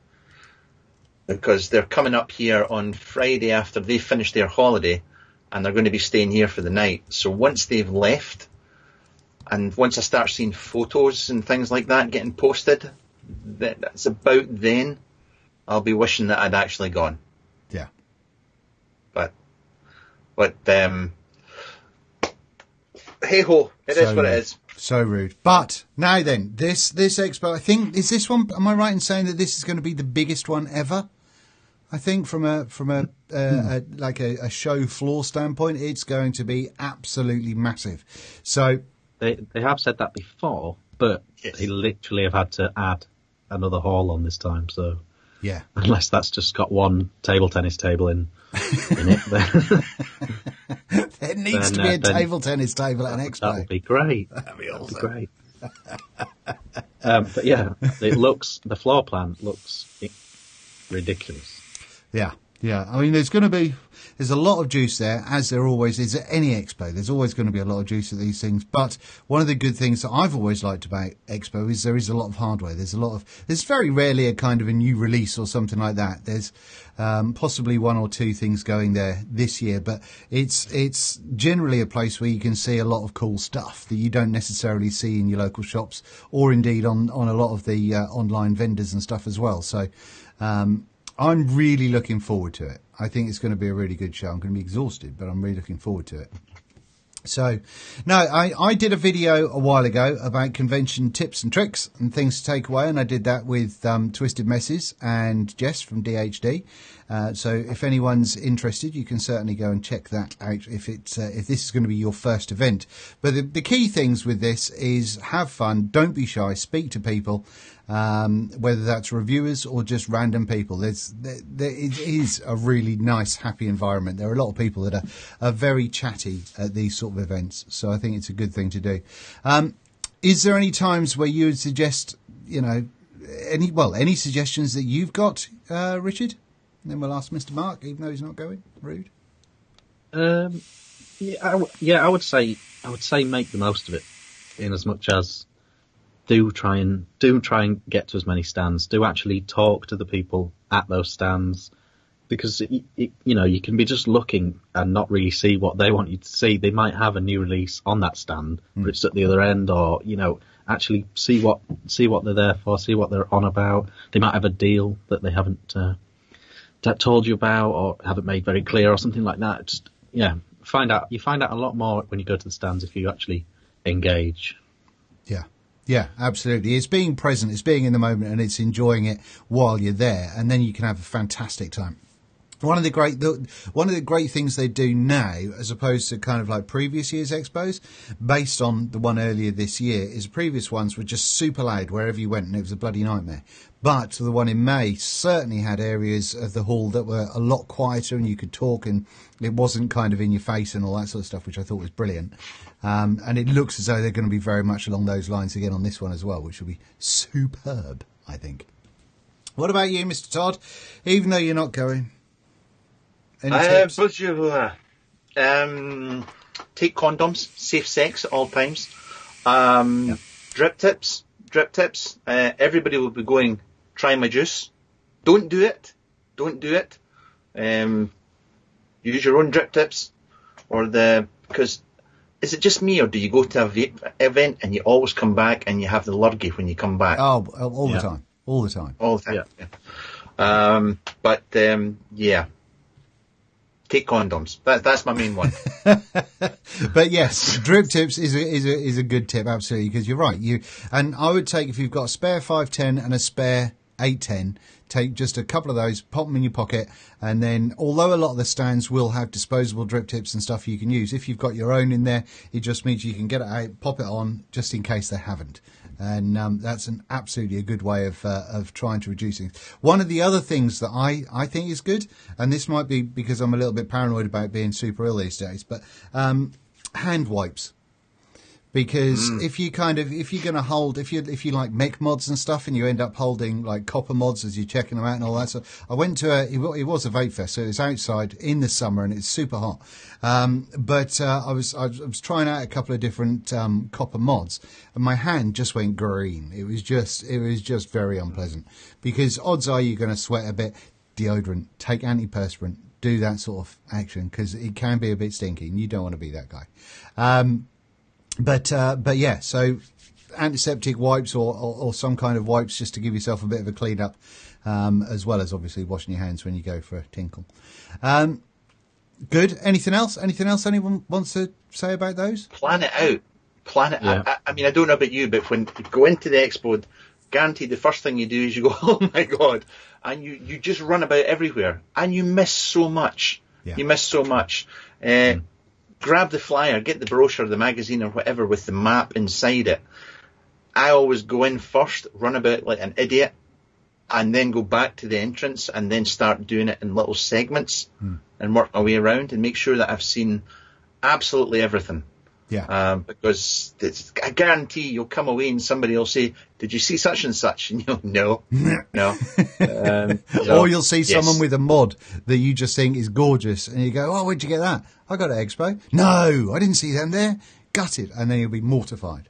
Because they're coming up here on Friday after they finish their holiday, and they're going to be staying here for the night. So once they've left, and once I start seeing photos and things like that getting posted, that's about then I'll be wishing that I'd actually gone. Yeah. But hey ho, it is what it is. So rude. But now then, this expo, I think, is this one? Am I right in saying that this is going to be the biggest one ever? I think from a show floor standpoint, it's going to be absolutely massive. So they have said that before, but yes, they literally have had to add another hall on this time. So yeah, unless that's just got one table tennis table in it, there needs to be a table tennis table at an expo. That would be great. That'd be awesome. That'd be great. But yeah, the floor plan looks ridiculous. Yeah. I mean, there's a lot of juice there, as there always is at any expo. There's always going to be a lot of juice at these things. But one of the good things that I've always liked about Expo is there is a lot of hardware. There's very rarely a kind of a new release or something like that. There's possibly one or two things going there this year, but it's generally a place where you can see a lot of cool stuff that you don't necessarily see in your local shops, or indeed on a lot of the online vendors and stuff as well. So I'm really looking forward to it. I think it's going to be a really good show. I'm going to be exhausted, but I'm really looking forward to it. So, no, I did a video a while ago about convention tips and tricks and things to take away, and I did that with Twisted Messes and Jess from DHD. So if anyone's interested, you can certainly go and check that out if this is going to be your first event. But the key things with this is have fun, don't be shy, speak to people, whether that's reviewers or just random people. It is a really nice, happy environment. There are a lot of people that are very chatty at these sort of events, so I think it's a good thing to do. Is there any times where you would suggest, any suggestions that you've got, Richard? And then we'll ask Mr. Mark, even though he's not going. Rude. I would say make the most of it, in as much as do try and get to as many stands. Do actually talk to the people at those stands, because you can be just looking and not really see what they want you to see. They might have a new release on that stand, but it's at the other end, or actually see what they're there for, see what they're on about. They might have a deal that they haven't told you about or haven't made very clear or something like that. Just you find out a lot more when you go to the stands if you actually engage. Yeah, absolutely. It's being present, it's being in the moment, and it's enjoying it while you're there, and then you can have a fantastic time. One of the great things they do now, as opposed to kind of like previous year's expos, based on the one earlier this year, is previous ones were just super loud wherever you went, and it was a bloody nightmare. But the one in May certainly had areas of the hall that were a lot quieter, and you could talk, and it wasn't kind of in your face and all that sort of stuff, which I thought was brilliant. And it looks as though they're going to be very much along those lines again on this one as well, which will be superb, I think. What about you, Mr. Todd? Even though you're not going. Any tips? Take condoms, safe sex at all times. Drip tips. Everybody will be going, try my juice. Don't do it. Use your own drip tips, because is it just me, or do you go to a vape event and you always come back and you have the lurgy when you come back? Oh, all the time. All the time. Yeah. Take condoms. That's my main one. But yes, drip tips is a good tip, absolutely, because you're right. And I would take, if you've got a spare 510 and a spare 810, take just a couple of those, pop them in your pocket, and then, although a lot of the stands will have disposable drip tips and stuff you can use, if you've got your own in there, it just means you can get it out, pop it on, just in case they haven't. And that's absolutely a good way of trying to reduce things. One of the other things that I think is good, and this might be because I'm a little bit paranoid about being super ill these days, but hand wipes. Because if you're going to hold, if you like mech mods and stuff, and you end up holding like copper mods as you're checking them out and all that. So I went to it was a vape fest, so it was outside in the summer and it's super hot. But I was trying out a couple of different copper mods, and my hand just went green. It was just very unpleasant, because odds are you're going to sweat a bit. Deodorant, take antiperspirant, do that sort of action, because it can be a bit stinky, and you don't want to be that guy. But yeah, so antiseptic wipes or some kind of wipes just to give yourself a bit of a clean up, as well as obviously washing your hands when you go for a tinkle. Good. Anything else? Anyone wants to say about those? Plan it out. Yeah. I mean, I don't know about you, but when you go into the expo, guaranteed the first thing you do is you go, oh my God, and you just run about everywhere, and you miss so much. Yeah. You miss so much. Grab the flyer, get the brochure, the magazine or whatever with the map inside it. I always go in first, run about like an idiot, and then go back to the entrance and then start doing it in little segments and work my way around and make sure that I've seen absolutely everything. Yeah. Because I guarantee you'll come away and somebody will say, did you see such and such? And you'll no. Or you'll see someone with a mod that you just think is gorgeous, and you go, oh, where'd you get that? I got at Expo. No, I didn't see them there. Gutted. And then you'll be mortified.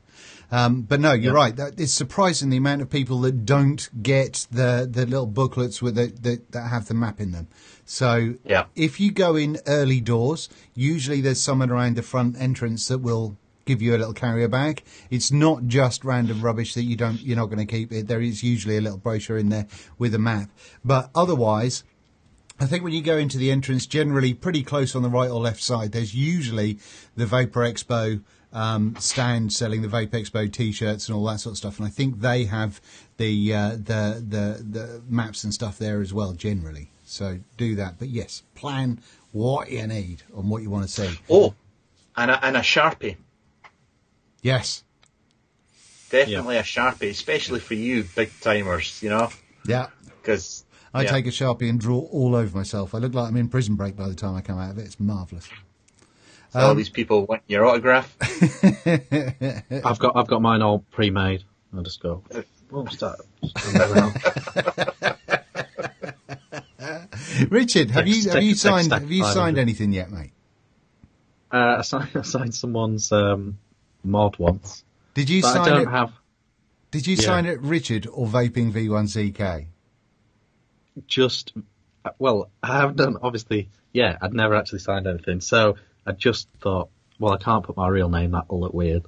But no, you're right. It's surprising the amount of people that don't get the little booklets with that have the map in them. So if you go in early doors, usually there's someone around the front entrance that will give you a little carrier bag. It's not just random rubbish that you're not going to keep it. There is usually a little brochure in there with a map. But otherwise, I think when you go into the entrance, generally pretty close on the right or left side, there's usually the Vapor Expo stand selling the Vape Expo T-shirts and all that sort of stuff, and I think they have the maps and stuff there as well generally. So do that, but yes, plan what you need and what you want to see. Oh, and a Sharpie. Yes, definitely a Sharpie, especially for you big timers. You know. Yeah. Because I take a Sharpie and draw all over myself. I look like I'm in prison break by the time I come out of it. It's marvellous. All these people want your autograph. I've got mine all pre-made. I'll just go. What's that? Richard, have you signed anything yet, mate? I signed someone's mod once. Did you sign I it? don't have. Did you sign it, Richard, or Vaping V1CK? Well, I haven't done, obviously, I'd never actually signed anything, so I just thought, well, I can't put my real name, that'll look weird.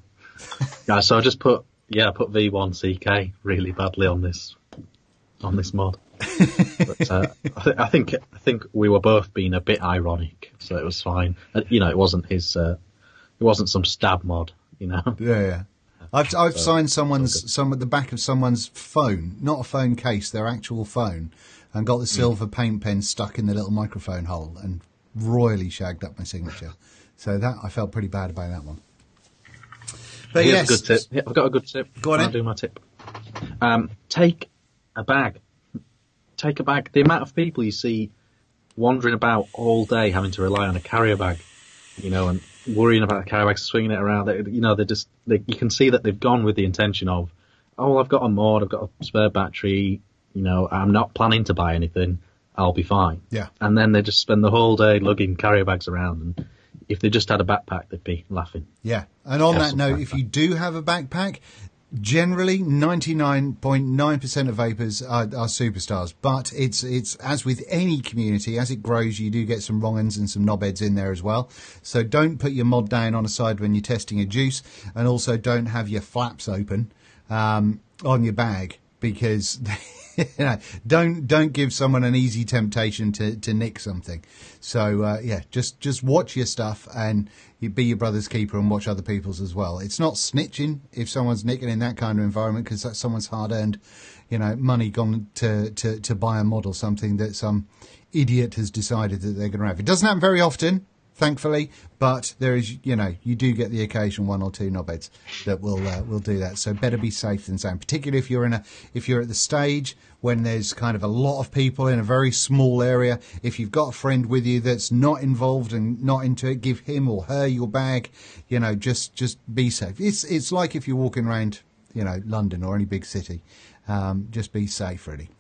So I just put V1CK really badly on this mod. But I think we were both being a bit ironic, so it was fine. It wasn't it wasn't some stab mod, Yeah. I've signed some at the back of someone's phone, not a phone case, their actual phone, and got the silver paint pen stuck in the little microphone hole and royally shagged up my signature. So that I felt pretty bad about that one. But Here's yes, a good tip. Yeah, I've got a good tip. Go on I'll in. do my tip. Take a bag. Take a bag. The amount of people you see wandering about all day having to rely on a carrier bag, and worrying about the carrier bag, swinging it around. You can see that they've gone with the intention of, oh, I've got a mod, I've got a spare battery, I'm not planning to buy anything, I'll be fine. Yeah. And then they just spend the whole day lugging carrier bags around, and if they just had a backpack, they'd be laughing. Yeah. And on that note, if you do have a backpack, generally 99.9% of vapors are superstars, but it's as with any community, as it grows, you do get some wrong uns and some knobheads in there as well. So don't put your mod down on a side when you're testing a juice, and also don't have your flaps open on your bag, because don't give someone an easy temptation to nick something. So just watch your stuff, and you be your brother's keeper and watch other people's as well. It's not snitching if someone's nicking in that kind of environment, because that's someone's hard-earned money gone to buy a mod or something that some idiot has decided that they're going to have. It doesn't happen very often, thankfully, but there is, you do get the occasional one or two knobheads that will do that. So better be safe than sound, particularly if you're at the stage when there's kind of a lot of people in a very small area. If you've got a friend with you that's not involved and not into it, give him or her your bag. Just be safe. It's like if you're walking around, London or any big city. Just be safe, really.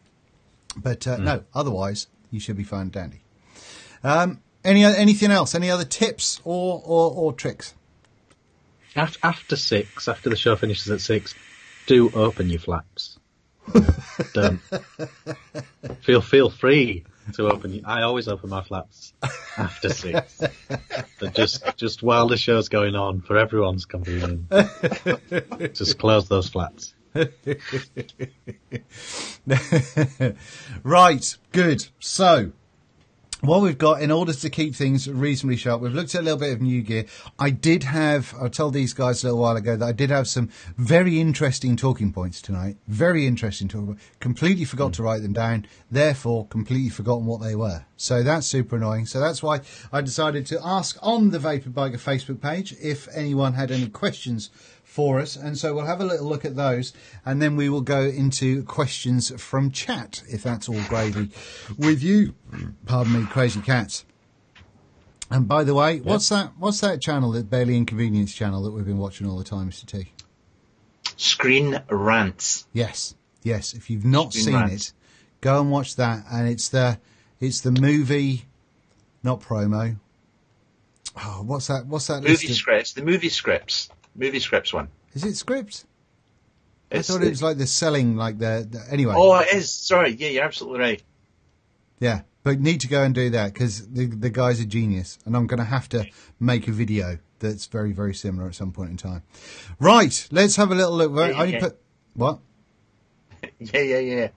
But no, otherwise you should be fine and dandy. Anything else? Any other tips or tricks? After 6, after the show finishes at 6, do open your flaps. Don't. Feel free to open. I always open my flaps after 6. But just while the show's going on, for everyone's convenience, just close those flaps. Right. Good. So, what we've got, in order to keep things reasonably sharp, we've looked at a little bit of new gear. I told these guys a little while ago that I did have some very interesting talking points tonight. Very interesting talking points. Completely forgot to write them down, therefore completely forgotten what they were. So that's super annoying. So that's why I decided to ask on the Vapor Biker Facebook page if anyone had any questions for us, and so we'll have a little look at those, and then we will go into questions from chat, if that's all gravy with you. Pardon me, crazy cats. And by the way, what's that channel, that Barely Inconvenience channel that we've been watching all the time, Mr. T? Screen Rants. Yes. If you've not Screen seen Rants. it, go and watch that. And it's the movie, not promo. Oh, what's that? Movie scripts. The movie scripts. Movie scripts one. Is it scripts? I thought it was like the selling, like the anyway. Oh, it is. Sorry. Yeah, you're absolutely right. Yeah, but need to go and do that, because the guy's a genius, and I'm going to have to make a video that's very, very similar at some point in time. Right, let's have a little look. What? Yeah.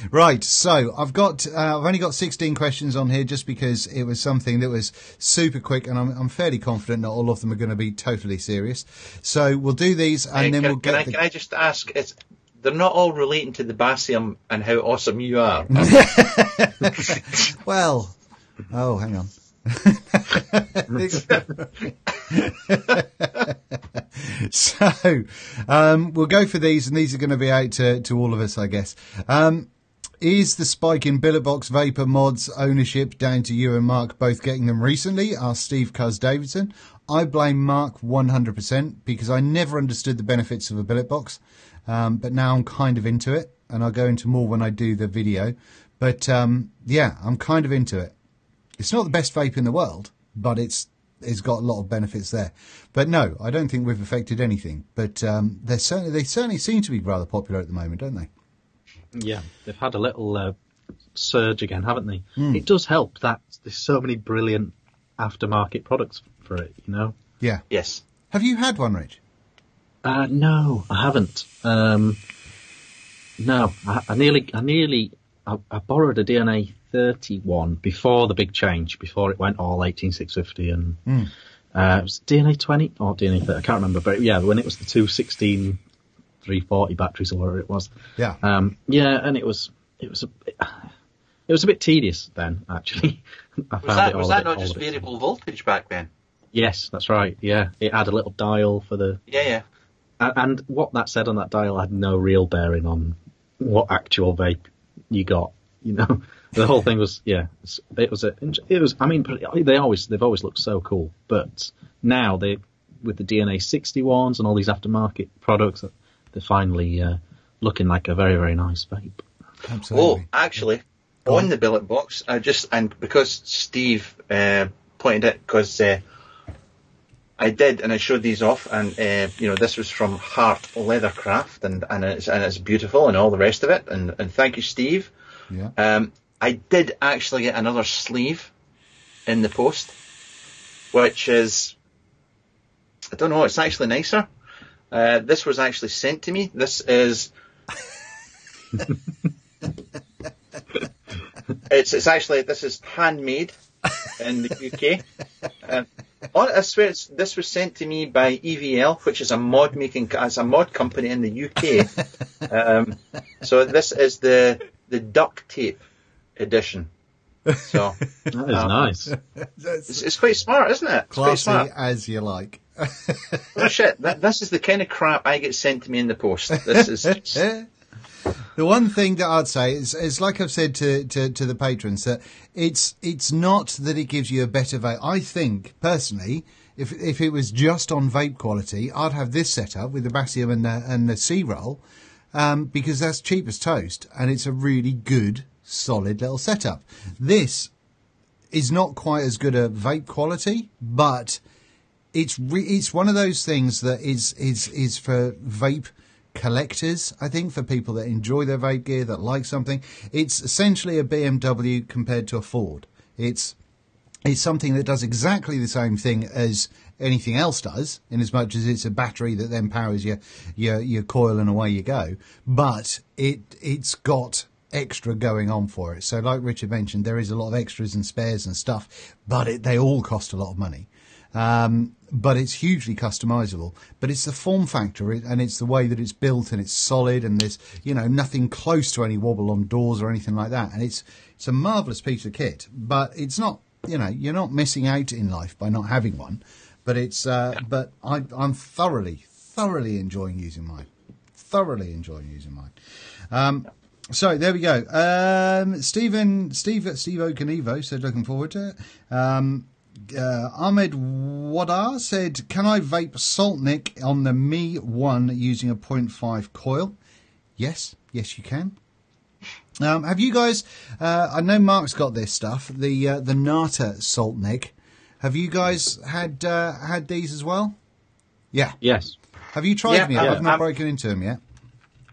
Right, so I've only got 16 questions on here, just because it was something that was super quick, and I'm fairly confident not all of them are going to be totally serious. So we'll do these, and then we'll get. Can I just ask? They're not all relating to the Basium and how awesome you are. Well, oh, hang on. So we'll go for these, and these are going to be out to all of us, I guess. Is the spike in billet box vapor mods ownership down to you and Mark both getting them recently? Asked Steve Cuz Davidson. I blame Mark 100%, because I never understood the benefits of a billet box, but now I'm kind of into it, and I'll go into more when I do the video. But yeah, I'm kind of into it. It's not the best vape in the world, but it's got a lot of benefits there. But no, I don't think we've affected anything. But they certainly seem to be rather popular at the moment, don't they? Yeah, they've had a little surge again, haven't they? It does help that there's so many brilliant aftermarket products for it, Yeah. Yes. Have you had one, Rich? No, I haven't. No, I borrowed a DNA 31 before the big change, before it went all 18650, It was DNA 20 or DNA 30, I can't remember, but yeah, when it was the 216 340 batteries or whatever it was. Yeah. Yeah, and it was a bit tedious then, actually. Was that not just variable voltage back then? Yes, that's right. Yeah, it had a little dial for the. Yeah. And what that said on that dial had no real bearing on what actual vape you got. You know, the whole thing was it was. I mean, they've always looked so cool, but now with the DNA 61s and all these aftermarket products, they're finally looking like a very, very nice vape. Absolutely. Oh, actually, on the billet box, and because Steve pointed it, because I did, and I showed these off, and this was from Heart Leathercraft, and it's beautiful, and all the rest of it, and thank you, Steve. Yeah. I did actually get another sleeve in the post, which is, I don't know, it's actually nicer. This was actually sent to me. This is. This is handmade in the UK. I swear this was sent to me by EVL, which is a mod company in the UK. So this is the duct tape edition. So that is nice. It's quite smart, isn't it? It's classy quite smart. as you like. Oh shit! This is the kind of crap I get sent to me in the post. This is. The one thing that I'd say is like I've said to the patrons, that it's not that it gives you a better vape. I think personally, if it was just on vape quality, I'd have this setup with the Basium and the C-Roll, because that's cheap as toast and it's a really good, solid little setup. This is not quite as good a vape quality, but it's one of those things that is for vape collectors, I think, for people that enjoy their vape gear, that like something. It's essentially a BMW compared to a Ford. It's something that does exactly the same thing as anything else does, in as much as it's a battery that then powers your coil and away you go. But it's got extra going on for it. So like Richard mentioned, there is a lot of extras and spares and stuff, but they all cost a lot of money. But it's hugely customizable. But it's the form factor, and it's the way that it's built, and it's solid, and there's nothing close to any wobble on doors or anything like that. And it's a marvelous piece of kit. But it's not, you're not missing out in life by not having one. But it's but I'm thoroughly enjoying using mine. So there we go. Steve Okanevo said looking forward to it. Ahmed Wadar said, can I vape Saltnik on the Mi 1 using a 0.5 coil? Yes, you can. Have you guys, I know Mark's got this stuff, the Nata Saltnik. Have you guys had these as well? Yeah. Yes. Have you tried them yet? Yeah, I've not broken into them yet.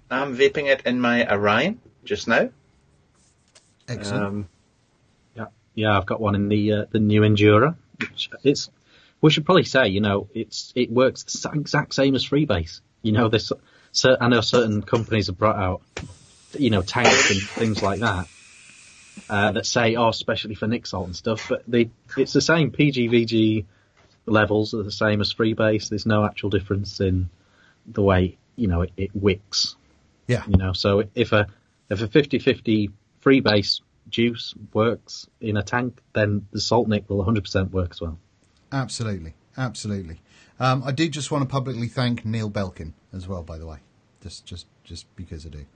I'm vaping it in my Orion just now. Excellent. Yeah, I've got one in the new Endura. We should probably say, it works the exact same as Freebase. I know certain companies have brought out, tanks and things like that, that say, especially for Nick Salt and stuff, but it's the same. PGVG levels are the same as Freebase. There's no actual difference in the way, it wicks. Yeah. So if a 50-50 Freebase juice works in a tank, then the Saltnik will 100% work as well. Absolutely. I do just want to publicly thank Neil Belkin as well, by the way, just because I do.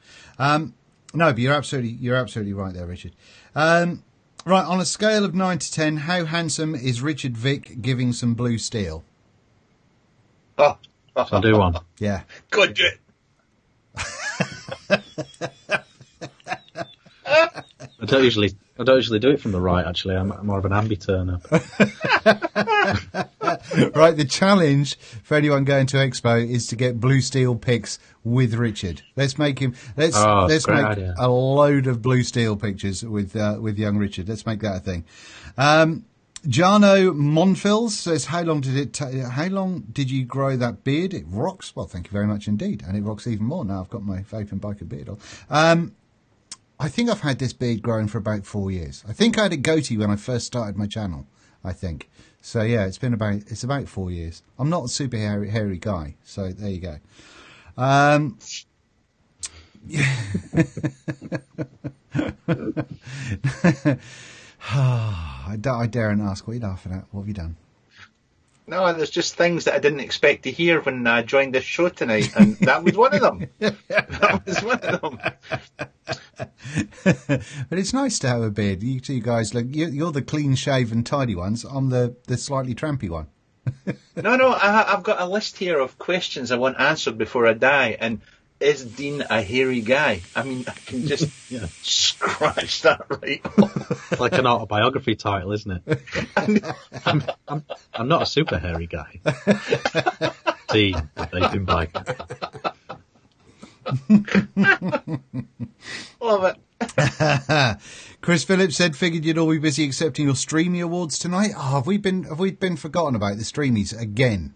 No, but you're absolutely right there, Richard. Right, on a scale of 9 to 10, how handsome is Richard Vick giving some blue steel? So I'll do one. Yeah. Good, do it. I don't usually do it from the right. Actually, I'm more of an ambi turner. Right, the challenge for anyone going to Expo is to get blue steel pics with Richard. Let's make him. Let's make idea. A load of blue steel pictures with young Richard. Let's make that a thing. Jarno Monfils says, "How long did you grow that beard? It rocks." Well, thank you very much indeed, and it rocks even more now. I've got my vape and biker beard on. I think I've had this beard growing for about 4 years. I think I had a goatee when I first started my channel. I think. So yeah, it's about 4 years. I'm not a super hairy guy, so there you go. I daren't ask. What are you laughing at? What have you done? No, there's just things that I didn't expect to hear when I joined this show tonight, and that was one of them. That was one of them. But it's nice to have a beard. You two guys, look, you're the clean-shaven, tidy ones. I'm the slightly trampy one. No, I've got a list here of questions I want answered before I die, and is Dean a hairy guy? I mean, I can just scratch that right off. Like an autobiography title, isn't it? I'm not a super hairy guy. Dean, the vaping biker. Love it. Chris Phillips said, "Figured you'd all be busy accepting your Streamy awards tonight." Oh, have we been forgotten about the Streamies again?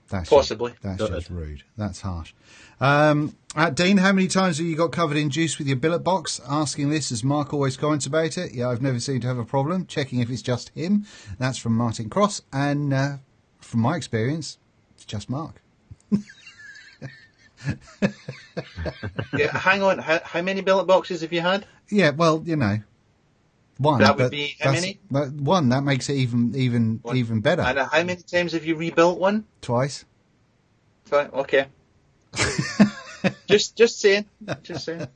That's possibly. Just rude. That's harsh. Dean, how many times have you got covered in juice with your billet box? Asking this as Mark always comments about it. Yeah, I've never seemed to have a problem. Checking if it's just him. That's from Martin Cross. And from my experience, it's just Mark. Yeah, hang on. How many billet boxes have you had? Yeah, well, one. That would be how many? One. That makes it even better. And how many times have you rebuilt one? Twice. Okay. just saying. Just saying.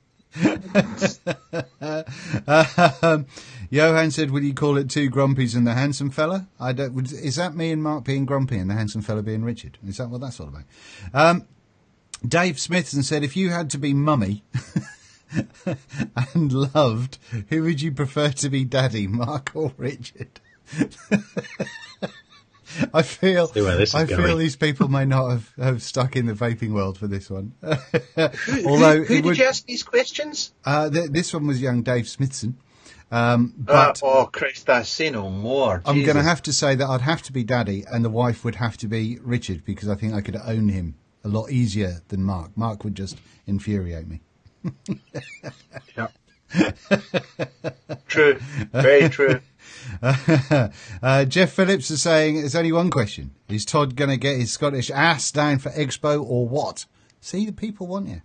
Johan said, "Would you call it two grumpies and the handsome fella?" Is that me and Mark being grumpy and the handsome fella being Richard? Is that what that's all about? Dave Smithson said, "If you had to be mummy and loved, who would you prefer to be daddy, Mark or Richard?" I feel these people may not have stuck in the vaping world for this one. Although who did you ask these questions? This one was young Dave Smithson. But Christ, I say no more. I'm going to have to say that I'd have to be daddy and the wife would have to be Richard, because I think I could own him a lot easier than Mark. Mark would just infuriate me. Yeah. True. Very true. Jeff Phillips is saying, "There's only one question. Is Todd going to get his Scottish ass down for Expo or what?" See, the people want you.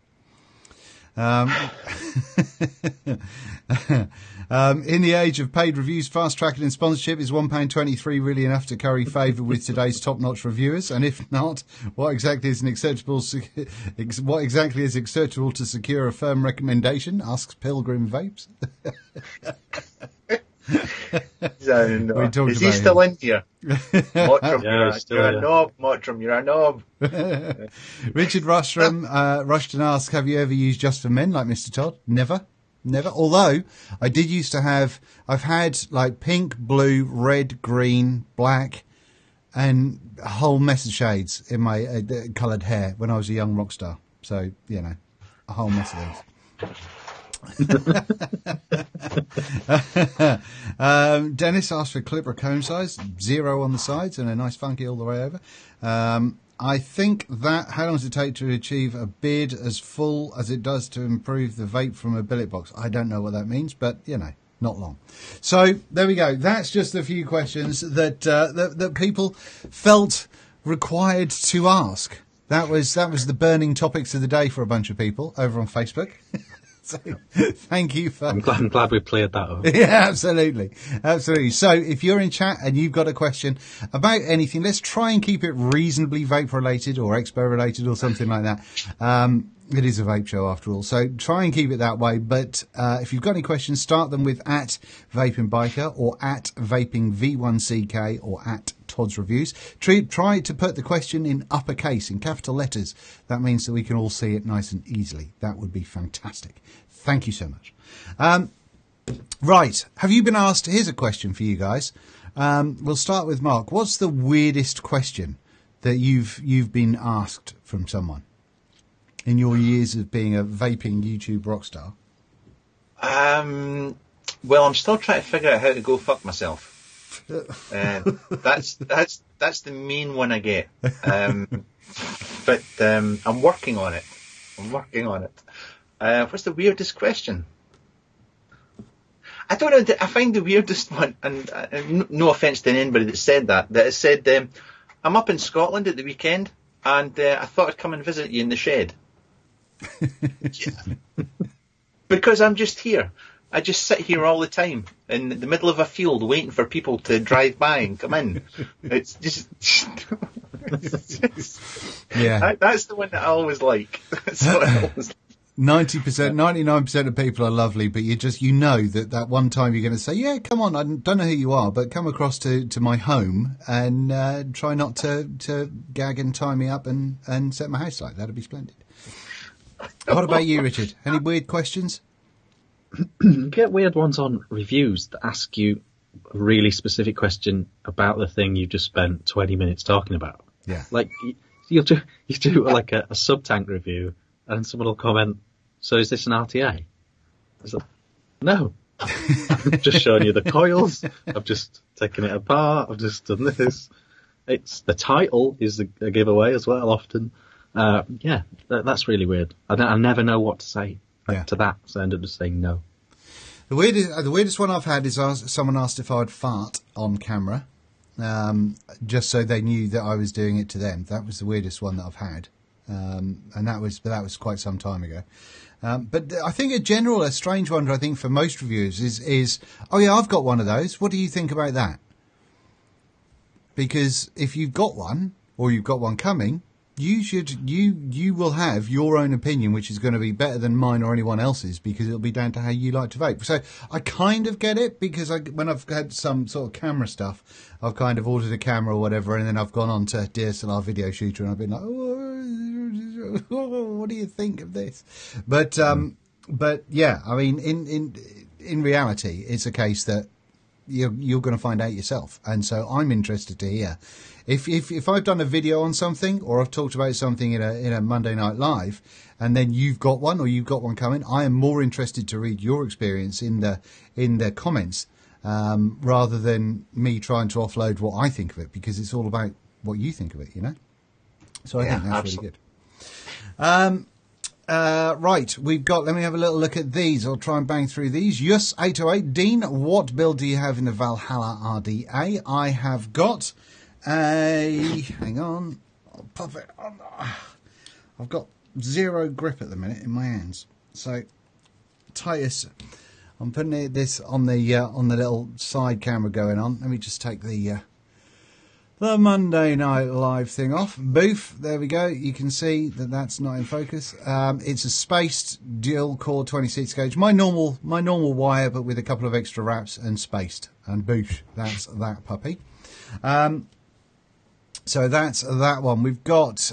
In the age of paid reviews, fast tracking and sponsorship, is £1.23 really enough to curry favour with today's top-notch reviewers? And if not, what exactly is acceptable to secure a firm recommendation? Asks Pilgrim Vapes. Is he still in here? Mottram, you're a knob. Mottram, you're a knob. Richard Rushton asks, "Have you ever used Just for Men like Mr. Todd?" Never. Although I've had like pink, blue, red, green, black, and a whole mess of shades in my coloured hair when I was a young rock star. So, a whole mess of those. Dennis asked for clipper cone size, 0 on the sides and a nice funky all the way over. I think that, how long does it take to achieve a beard as full as it does to improve the vape from a billet box? I don't know what that means, but not long. So there we go. That's just a few questions that people felt required to ask. That was the burning topics of the day for a bunch of people over on Facebook. So, thank you for... I'm glad we cleared that up. Yeah, absolutely. So, if you're in chat and you've got a question about anything, let's try and keep it reasonably vape-related or expo-related or something like that. It is a vape show after all, so try and keep it that way. But if you've got any questions, start them with @VapingBiker or @VapingV1CK or @Todd's Reviews. Try to put the question in uppercase, in capital letters. That means that we can all see it nice and easily. That would be fantastic. Thank you so much. Right, have you been asked? Here's a question for you guys. We'll start with Mark. What's the weirdest question that you've been asked from someone in your years of being a vaping YouTube rock star? Well, I'm still trying to figure out how to go fuck myself. That's the main one I get. But I'm working on it. What's the weirdest question? I don't know. I find the weirdest one, and no offence to anybody that said that it said, I'm up in Scotland at the weekend, and I thought I'd come and visit you in the shed. Because I'm just here. I just sit here all the time in the middle of a field waiting for people to drive by and come in. It's just... Yeah. That's the one that I always like. That's what I always like. 90%, 99% of people are lovely, but you know that one time you're going to say, yeah, come on, I don't know who you are, but come across to my home and try not to gag and tie me up and set my house light. That'd be splendid. What about you, Richard? Any weird questions? You get weird ones on reviews that ask you a really specific question about the thing you just spent 20 minutes talking about. Yeah. Like, you do like a sub-tank review, and someone will comment, so is this an RTA? It's like, no. I've just shown you the coils. I've just taken it apart. I've just done this. The title is a giveaway as well often. That's really weird. I never know what to say to that, so I end up just saying no. The weirdest one I've had is someone asked if I'd fart on camera, just so they knew that I was doing it to them. That was the weirdest one that I've had. And that was quite some time ago. But I think a strange one, I think, for most reviewers is, oh yeah, I've got one of those. What do you think about that? Because if you've got one, or you've got one coming, you will have your own opinion, which is going to be better than mine or anyone else's, because it'll be down to how you like to vape. So I kind of get it, because when I've had some sort of camera stuff, I've kind of ordered a camera or whatever, and then I've gone on to DSLR video shooter, and I've been like, what do you think of this? But yeah, I mean, in reality, it's a case that you're going to find out yourself, and so I'm interested to hear if I've done a video on something, or I've talked about something in a Monday Night Live, and then you've got one or you've got one coming. I am more interested to read your experience in the comments, rather than me trying to offload what I think of it, because it's all about what you think of it, you know. So I think that's absolutely. Really good. Right, let me have a little look at these. I'll try and bang through these. Yes, 808. Dean, what build do you have in the Valhalla RDA? I have got hang on, I'll pop it on. I've got zero grip at the minute in my hands. So, Titus, I'm putting this on the little side camera going on. Let me just take the Monday Night Live thing off. Boof, there we go. You can see that that's not in focus. It's a spaced dual core 26 gauge. My normal wire, but with a couple of extra wraps and spaced. And boof, that's that puppy. So that's that one. We've got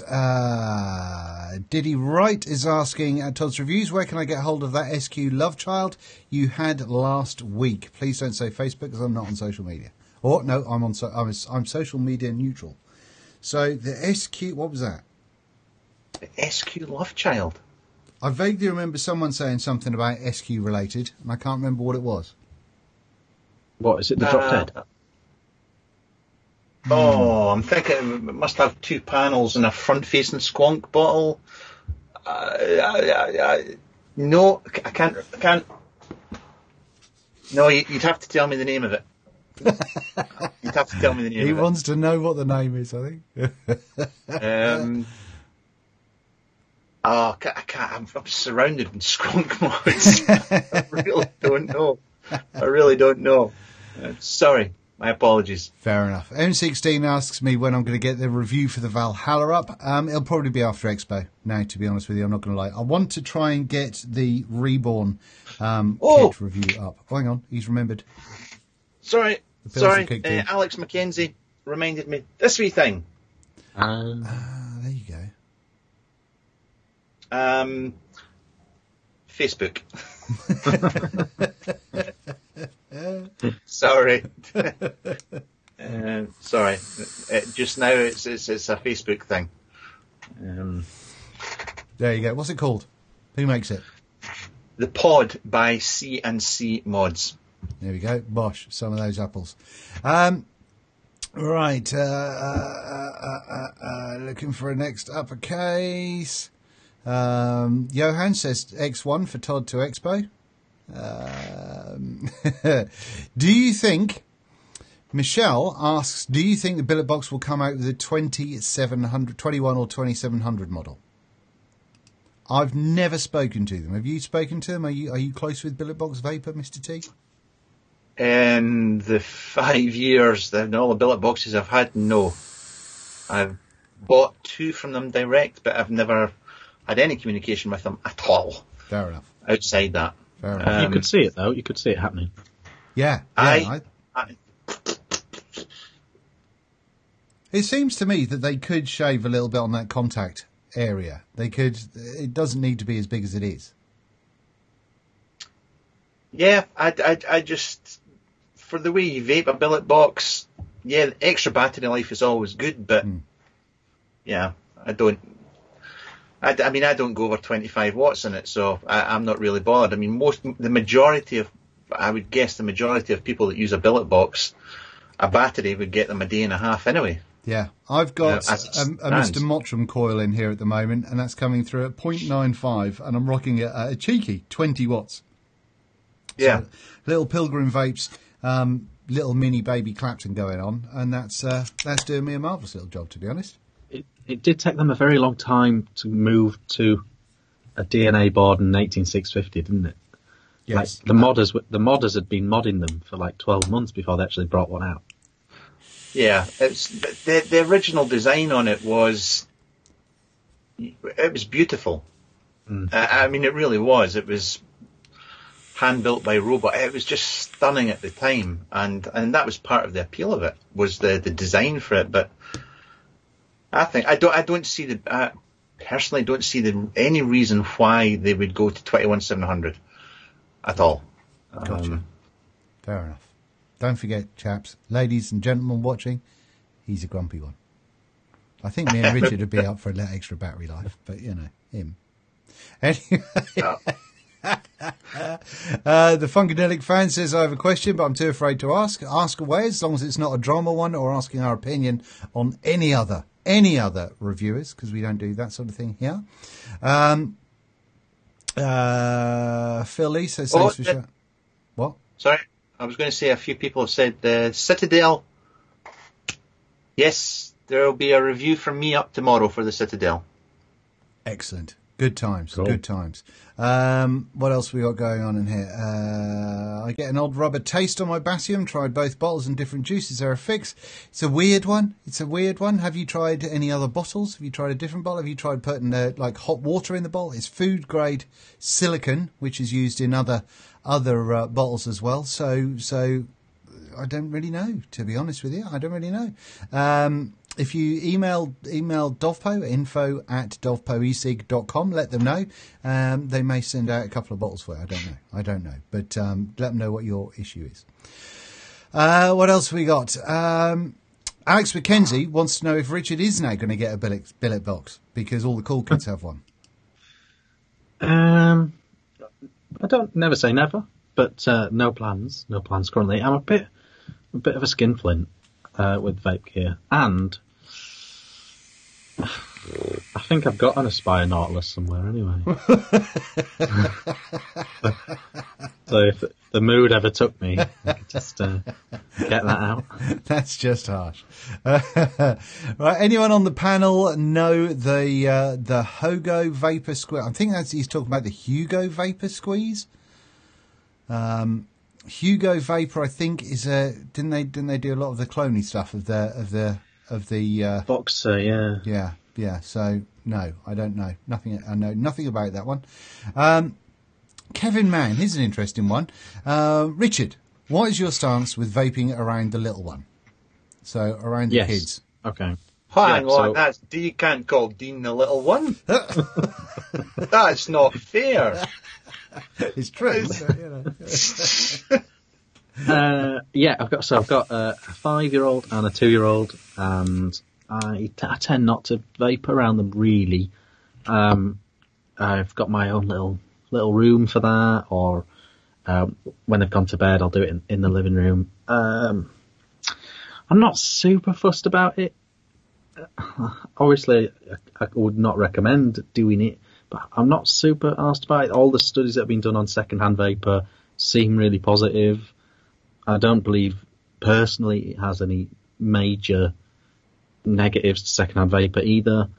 Diddy Wright is asking at Todd's Reviews, where can I get hold of that SQ Love Child you had last week? Please don't say Facebook, because I'm not on social media. Or no, I'm social media neutral. So the SQ, what was that? The SQ Love Child. I vaguely remember someone saying something about SQ related, and I can't remember what it was. What is it? The Drop Dead. Oh, I'm thinking it must have 2 panels and a front-facing squonk bottle. No, I can't. No, you'd have to tell me the name of it. You'd have to tell me the name of it. He wants to know what the name is, I think. I can't. I'm surrounded with skunk mods. I really don't know. Sorry. My apologies. Fair enough. M16 asks me when I'm going to get the review for the Valhalla up. It'll probably be after Expo. Now, to be honest with you, I'm not going to lie. I want to try and get the Reborn kit review up. Oh, hang on, he's remembered. Sorry. Alex McKenzie reminded me. This wee thing. There you go. Facebook. Sorry. Sorry. Just now it's a Facebook thing. There you go. What's it called? Who makes it? The Pod by C&C Mods. There we go. Bosh. Some of those apples. Right. Looking for a next uppercase. Johan says X1 for Todd to Expo. Do you think... Michelle asks, do you think the billet box will come out with a 2700, 21 or 2700 model? I've never spoken to them. Have you spoken to them? Are you close with billet box vapor, Mr. T? In the 5 years that all the billet boxes I've had, no. I've bought 2 from them direct, but I've never had any communication with them at all. Fair enough. Outside that. Fair enough. You could see it, though. You could see it happening. Yeah. It seems to me that they could shave a little bit on that contact area. They could. It doesn't need to be as big as it is. Yeah, I just, for the way you vape a billet box, yeah, the extra battery life is always good, but yeah, I don't go over 25 watts in it, so I'm not really bothered. I mean, I would guess the majority of people that use a billet box, a battery would get them a day and a half anyway. Yeah, I've got a Mr. Mottram coil in here at the moment, and that's coming through at 0.95, and I'm rocking it at a cheeky 20 watts. Yeah. So, little Pilgrim vapes, little mini baby Clapton going on, and that's doing me a marvellous little job, to be honest. It did take them a very long time to move to a DNA board in 18650, didn't it? Yes. Like, the modders had been modding them for like 12 months before they actually brought one out. Yeah, it's the original design on it was beautiful. I mean, it really was. It was hand built by robot. It was just stunning at the time, and that was part of the appeal of it, was the design for it. But I think I don't see personally don't see any reason why they would go to 21700 at all. Gotcha. Fair enough. Don't forget, chaps, ladies and gentlemen watching, he's a grumpy one. I think me and Richard would be up for a little extra battery life, but, you know, him. Anyway, the Funkadelic fan says, I have a question, but I'm too afraid to ask. Ask away, as long as it's not a drama one or asking our opinion on any other reviewers, because we don't do that sort of thing here. Phil Lee says, thanks for sharing. What? Sorry? I was going to say a few people have said Citadel. Yes, there will be a review from me up tomorrow for the Citadel. Excellent. Good times. Cool. Good times. What else we got going on in here? I get an odd rubber taste on my Basium. Tried both bottles and different juices. They're a fix. It's a weird one. Have you tried any other bottles? Have you tried a different bottle? Have you tried putting like hot water in the bottle? It's food grade silicone, which is used in other bottles as well. So I don't really know, to be honest with you. I don't really know. If you email Dovpo, info@dovpoesig.com, let them know. They may send out a couple of bottles for you. I don't know. But let them know what your issue is. What else have we got? Alex McKenzie wants to know if Richard is now going to get a billet box, because all the cool kids have one. I don't never say never, but no plans currently. I'm a bit of a skinflint with vape gear, and I think I've got an Aspire Nautilus somewhere anyway. So if the mood ever took me, I could just get that out. That's just harsh. Right, anyone on the panel know the Hogo Vapor Squeeze? I think he's talking about the Hugo Vapor Squeeze. Hugo Vapor, I think, is didn't they do a lot of the cloney stuff of the Boxer, yeah. Yeah. So no, I don't know nothing. I know nothing about that one. Kevin Mann, here's an interesting one. Richard, what is your stance with vaping around the little one? So around the kids. Okay. Hang on, you can't call Dean the little one. That's not fair. It's true. I've got a 5-year-old and a 2-year-old, and I tend not to vape around them really. I've got my own little room for that, or when they've gone to bed, I'll do it in the living room. I'm not super fussed about it. Obviously, I would not recommend doing it, but I'm not super asked about it. All the studies that have been done on secondhand vapor seem really positive. I don't believe personally it has any major negatives to secondhand vapor either.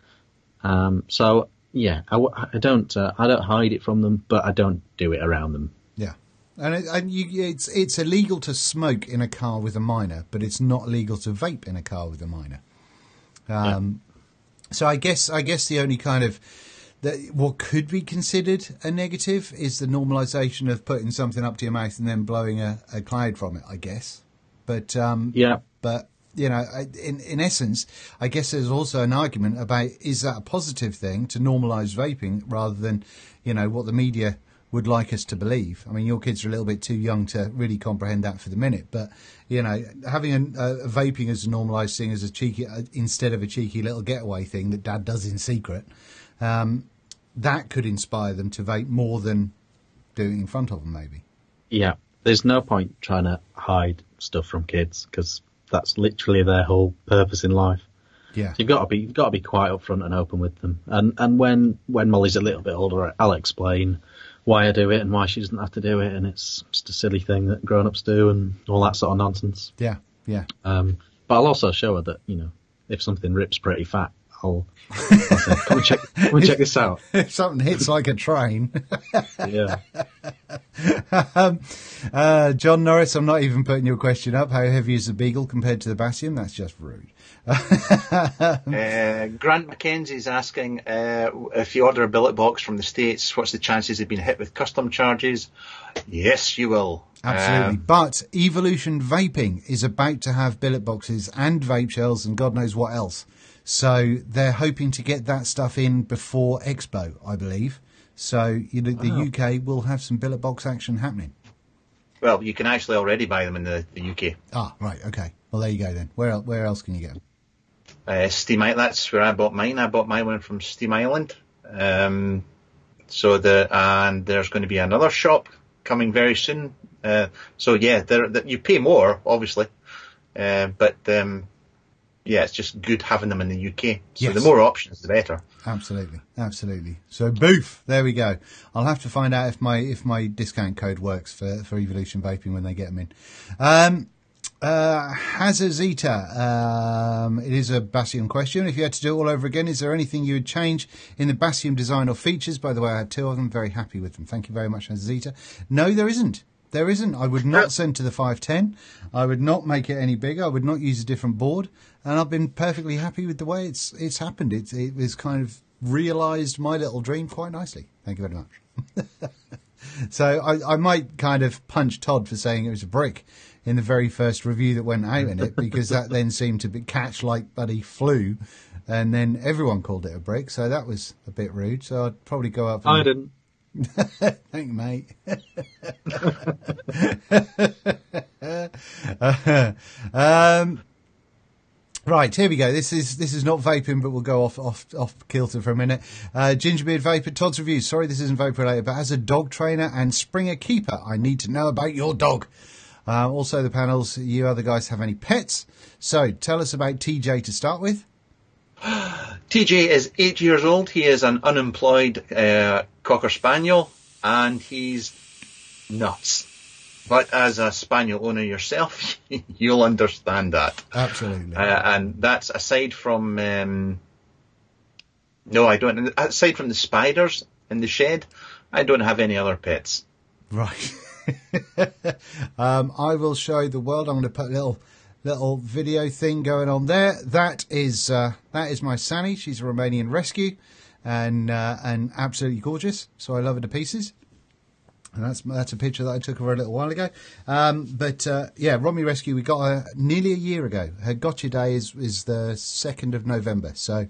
So yeah, I don't hide it from them, but I don't do it around them. Yeah, it's illegal to smoke in a car with a minor, but it's not illegal to vape in a car with a minor. So I guess the only kind of what could be considered a negative is the normalisation of putting something up to your mouth and then blowing a cloud from it, I guess. But but you know, in essence, I guess there's also an argument about, is that a positive thing to normalise vaping rather than, you know, what the media would like us to believe. I mean, your kids are a little bit too young to really comprehend that for the minute, but, you know, having a vaping as a normalised thing, as a cheeky, instead of a cheeky little getaway thing that Dad does in secret, that could inspire them to vape more than doing it in front of them, maybe. Yeah, there's no point trying to hide stuff from kids, because that's literally their whole purpose in life. Yeah, so you've got to be quite upfront and open with them. And when Molly's a little bit older, I'll explain why I do it and why she doesn't have to do it, and it's just a silly thing that grown-ups do and all that sort of nonsense. Yeah. But I'll also show her that, you know, if something rips pretty fat, I'll say, come and check this out. If something hits like a train. Yeah. John Norris, I'm not even putting your question up. How heavy is the Beagle compared to the Basium? That's just rude. Grant McKenzie's asking if you order a billet box from the States, what's the chances of being hit with custom charges? Yes, you will. Absolutely. But Evolution Vaping is about to have billet boxes and vape shells and God knows what else. So they're hoping to get that stuff in before Expo, I believe. So the UK will have some billet box action happening. Well, you can actually already buy them in the UK. Ah, right, okay. Well, there you go then. Where else can you get them? Steam Island, that's where I bought mine. I bought my one from Steam Island. And there's going to be another shop coming very soon. So yeah, you pay more, obviously, but yeah, it's just good having them in the UK. So yes. The more options, the better. Absolutely. So boof, there we go. I'll have to find out if my discount code works for Evolution Vaping when they get them in. Hazazita, it is a Basium question. If you had to do it all over again, is there anything you would change in the Basium design or features? By the way, I had 2 of them. Very happy with them. Thank you very much, Hazazita. No, there isn't. There isn't. I would not send to the 510. I would not make it any bigger. I would not use a different board. And I've been perfectly happy with the way it's happened. It was kind of realised my little dream quite nicely. Thank you very much. So I might kind of punch Todd for saying it was a brick in the very first review that went out in it, because that then seemed to catch like bloody flu, and then everyone called it a brick. So that was a bit rude. So I'd probably go up. I didn't. Thank you, mate. Right, here we go. This is not vaping, but we'll go off kilter for a minute. Gingerbeard Vapor, Todd's reviews. Sorry, this isn't vape related, but as a dog trainer and Springer keeper, I need to know about your dog. Also, the panels. You other guys have any pets? So tell us about TJ to start with. TJ is 8 years old. He is an unemployed Cocker Spaniel, and he's nuts. But as a Spaniel owner yourself, you'll understand that. Absolutely. And that's aside from... no, I don't. Aside from the spiders in the shed, I don't have any other pets. Right. I will show the world. I'm going to put a little video thing going on there. That is my Sani. She's a Romanian rescue, and absolutely gorgeous. So I love her to pieces. And that's a picture that I took of her a little while ago. Yeah, Romy Rescue, we got her nearly a year ago. Her gotcha day is the 2nd of November. So,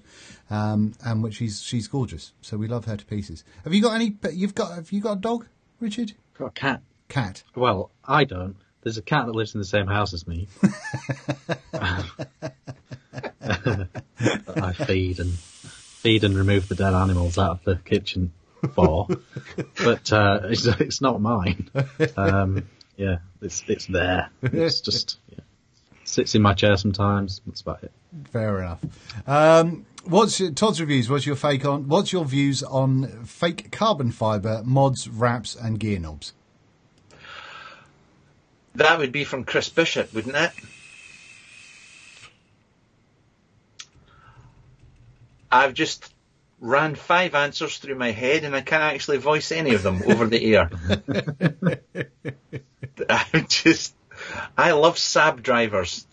and which she's gorgeous. So we love her to pieces. Have you got any? Have you got a dog, Richard? Got a cat. Cat. Well, I don't. There's a cat that lives in the same house as me. I feed and remove the dead animals out of the kitchen for, but it's not mine. Yeah, it's there. It's just sits in my chair sometimes. That's about it. Fair enough. What's Todd's reviews? What's your views on fake carbon fibre mods, wraps, and gear knobs? That would be from Chris Bishop, wouldn't it? I've just ran 5 answers through my head and I can't actually voice any of them over the air. I love Saab drivers.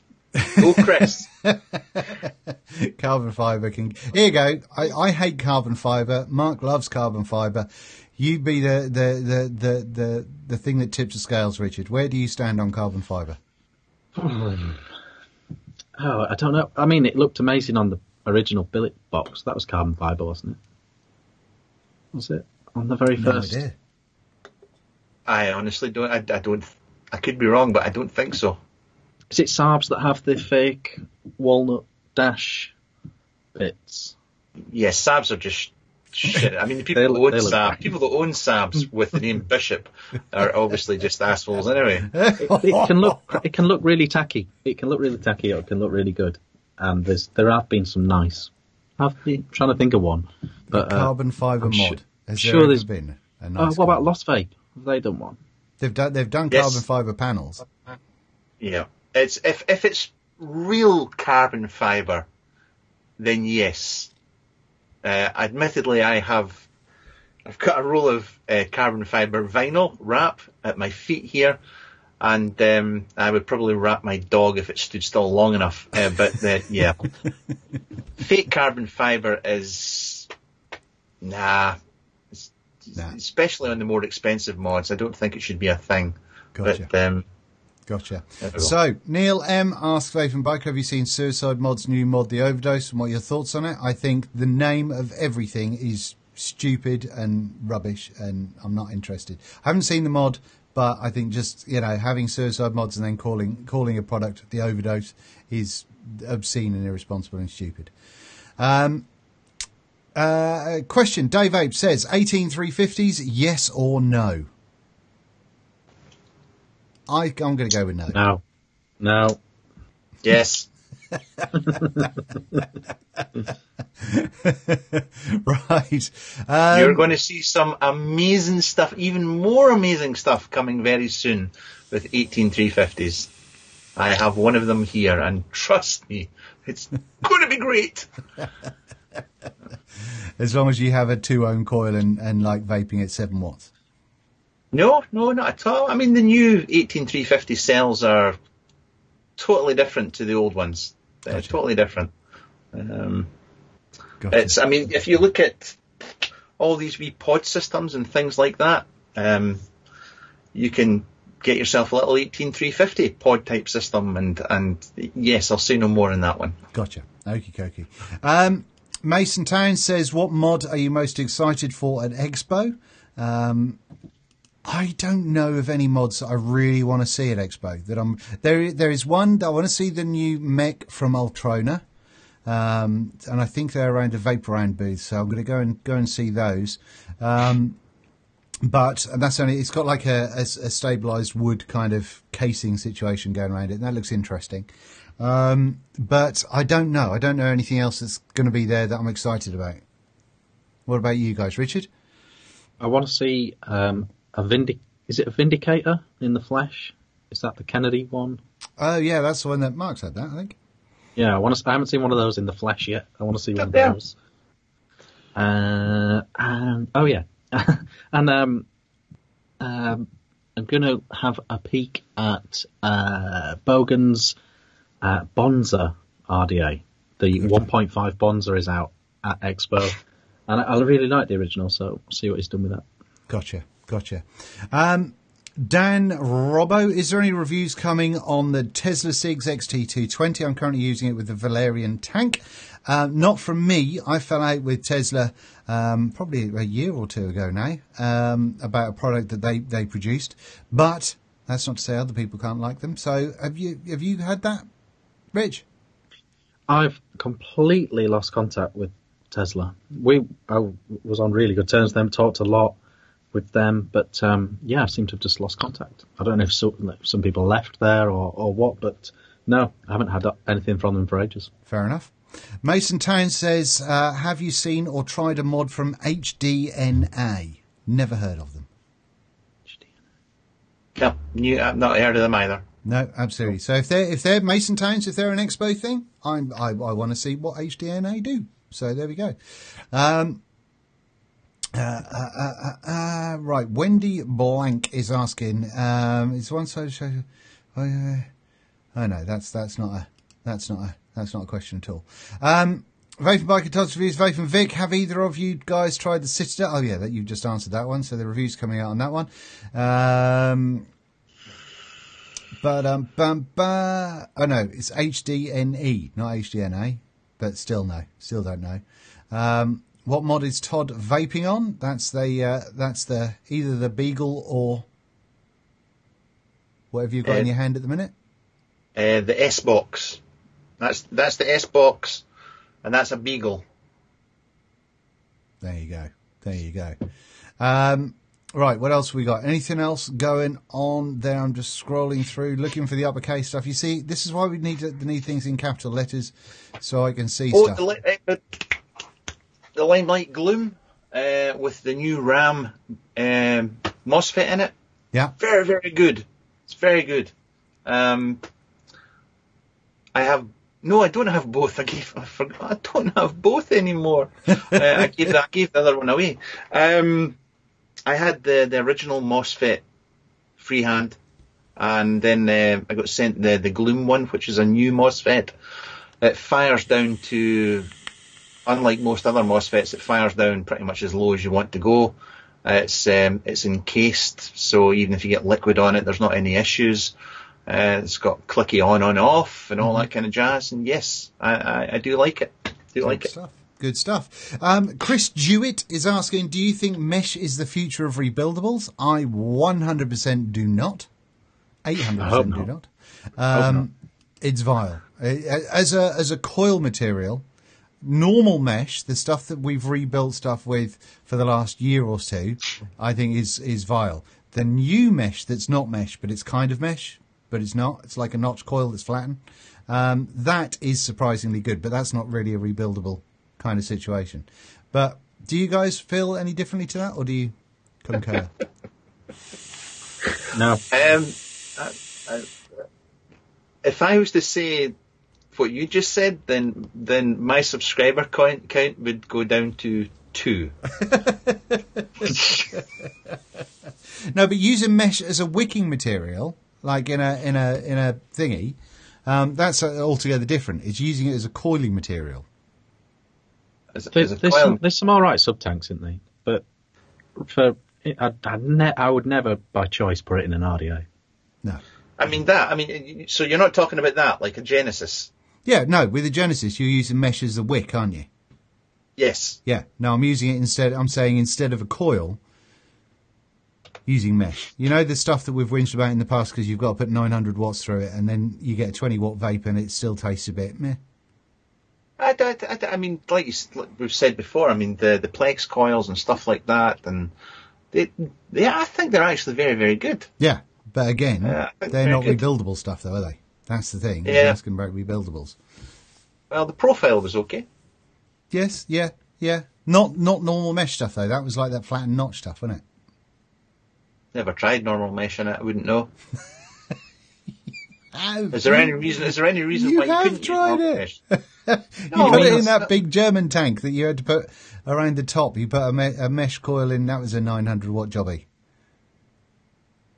Go, Chris. Carbon fibre can... Here you go. I hate carbon fibre. Mark loves carbon fibre. You be the thing that tips the scales, Richard. Where do you stand on carbon fibre? Oh, I don't know. I mean, it looked amazing on the original billet box. That was carbon fibre, wasn't it? Was it? On the very first? No idea. I honestly don't. I don't. I could be wrong, but I don't think so. Is it Saabs that have the fake walnut dash bits? Yes, Saabs are just shit. I mean, the people who own Saab, people that own Saabs with the name Bishop are obviously just assholes anyway. It can look really tacky. It can look really tacky, or it can look really good. And there have been some nice. I'm trying to think of one. But carbon fibre mod. Has sure there ever been a nice what about Lost Vape? Have they done one? They've done Yes. carbon fibre panels. Yeah, it's if it's real carbon fibre, then yes. Admittedly, I've got a roll of carbon fibre vinyl wrap at my feet here, and I would probably wrap my dog if it stood still long enough. Yeah, fake carbon fibre is nah. Especially on the more expensive mods, I don't think it should be a thing. Gotcha. But, Gotcha. So, Neil M. asks Vape and Bike, have you seen Suicide Mod's new mod, The Overdose, and what are your thoughts on it? I think the name of everything is stupid and rubbish, and I'm not interested. I haven't seen the mod, but I think just, having Suicide Mods and then calling a product The Overdose is obscene and irresponsible and stupid. Question, Dave Ape says, 18350s, yes or no? I'm going to go with no. No. yes. Right. You're going to see some amazing stuff, even more amazing stuff coming very soon with 18350s. I have one of them here, and trust me, it's going to be great. As long as you have a 2-ohm coil and like vaping at 7 watts. No, not at all. I mean, the new 18350 cells are totally different to the old ones. They're Gotcha. totally different. Gotcha. I mean, if you look at all these wee pod systems and things like that, you can get yourself a little 18350 pod type system, and yes, I'll say no more on that one. Gotcha. Okie dokie. Mason Town says, what mod are you most excited for at Expo? I don't know of any mods that I really want to see at Expo. There is one that I want to see, the new mech from Ultrona, and I think they're around a Vaporand booth, so I'm going to go and see those. But that's only, it's got like a stabilised wood kind of casing situation going around it, and that looks interesting. But I don't know. I don't know anything else that's going to be there that I'm excited about. What about you guys, Richard? I want to see is it a Vindicator in the flesh? Is that the Kennedy one? Oh yeah, that's the one that Mark's had that, I think. Yeah, I haven't seen one of those in the flesh yet. I want to see one of Yeah. those. And oh yeah, and I'm going to have a peek at Bogan's Bonza RDA. The 1.5 Bonza is out at Expo, and I really like the original, so we'll see what he's done with that. Gotcha. Dan Robbo, is there any reviews coming on the Tesla Sigs XT220? I'm currently using it with the Valerian tank. Not from me. I fell out with Tesla probably a year or two ago now about a product that they produced. But that's not to say other people can't like them. So have you had that, Rich? I've completely lost contact with Tesla. I was on really good terms with them, talked a lot with them, but I seem to have just lost contact. I don't know if some people left there or what, but no, I haven't had anything from them for ages. Fair enough. Mason Town says, have you seen or tried a mod from HDNA? Never heard of them. No, I've not heard of them either. No, absolutely. So if they're Mason Towns, if they're an Expo thing, I want to see what HDNA do. So there we go. Right, Wendy Blank is asking. Is one side show? Oh no, that's not a question at all. Vaping Bike and Todd's reviews, Vape and Vic. Have either of you guys tried the Citadel? Oh yeah, that you've just answered that one. So the review's coming out on that one. Oh no, it's HDNE, not HDNA, but still don't know. What mod is Todd vaping on? That's the either the Beagle or whatever you've got in your hand at the minute. The S box. That's the S box, and that's a Beagle. There you go. Right, what else have we got? Anything else going on there? I'm just scrolling through, looking for the uppercase stuff. You see, this is why we need things in capital letters, so I can see stuff. The Limelight Gloom with the new RAM MOSFET in it. Yeah. Very, very good. It's very good. I don't have both. I don't have both anymore. I gave the other one away. I had the original MOSFET freehand, and then I got sent the Gloom one, which is a new MOSFET. It fires down to, unlike most other MOSFETs, it fires down pretty much as low as you want to go. It's encased, so even if you get liquid on it, there's not any issues. It's got clicky on off and all that kind of jazz. And yes, I do like it. Good stuff. Chris Jewett is asking, do you think mesh is the future of rebuildables? I 100% do not. 800% do not. It's vile. As a coil material, normal mesh, the stuff that we've rebuilt stuff with for the last year or two, I think is vile. The new mesh that's not mesh, but it's kind of mesh, but it's not. It's like a notch coil that's flattened. That is surprisingly good, but that's not really a rebuildable kind of situation. But do you guys feel any differently to that, or do you concur? No. If I was to say what you just said, then my subscriber count would go down to 2. No, but using mesh as a wicking material, like in a thingy, that's altogether different. It's using it as a coiling material. There's some all right sub-tanks, isn't there? But I would never, by choice, put it in an RDA. No. So you're not talking about that, like a Genesis? Yeah, no, with the Genesis, you're using mesh as a wick, aren't you? Yes. Yeah, no, I'm using it instead, I'm saying instead of a coil, using mesh. You know the stuff that we've whinged about in the past because you've got to put 900 watts through it and then you get a 20 watt vape and it still tastes a bit meh. Like we've said before, the Plex coils and stuff like that, and I think they're actually very, very good. Yeah, but again, they're not rebuildable stuff, though, are they? That's the thing. You're asking about rebuildables. Well, the profile was okay. Yes, yeah. Not normal mesh stuff, though. That was like that flattened notch stuff, wasn't it? Never tried normal mesh in it. I wouldn't know. Is there any reason why you couldn't tried use it? Mesh? You put it in that big German tank that you had to put around the top. You put a mesh coil in. That was a 900 watt jobby.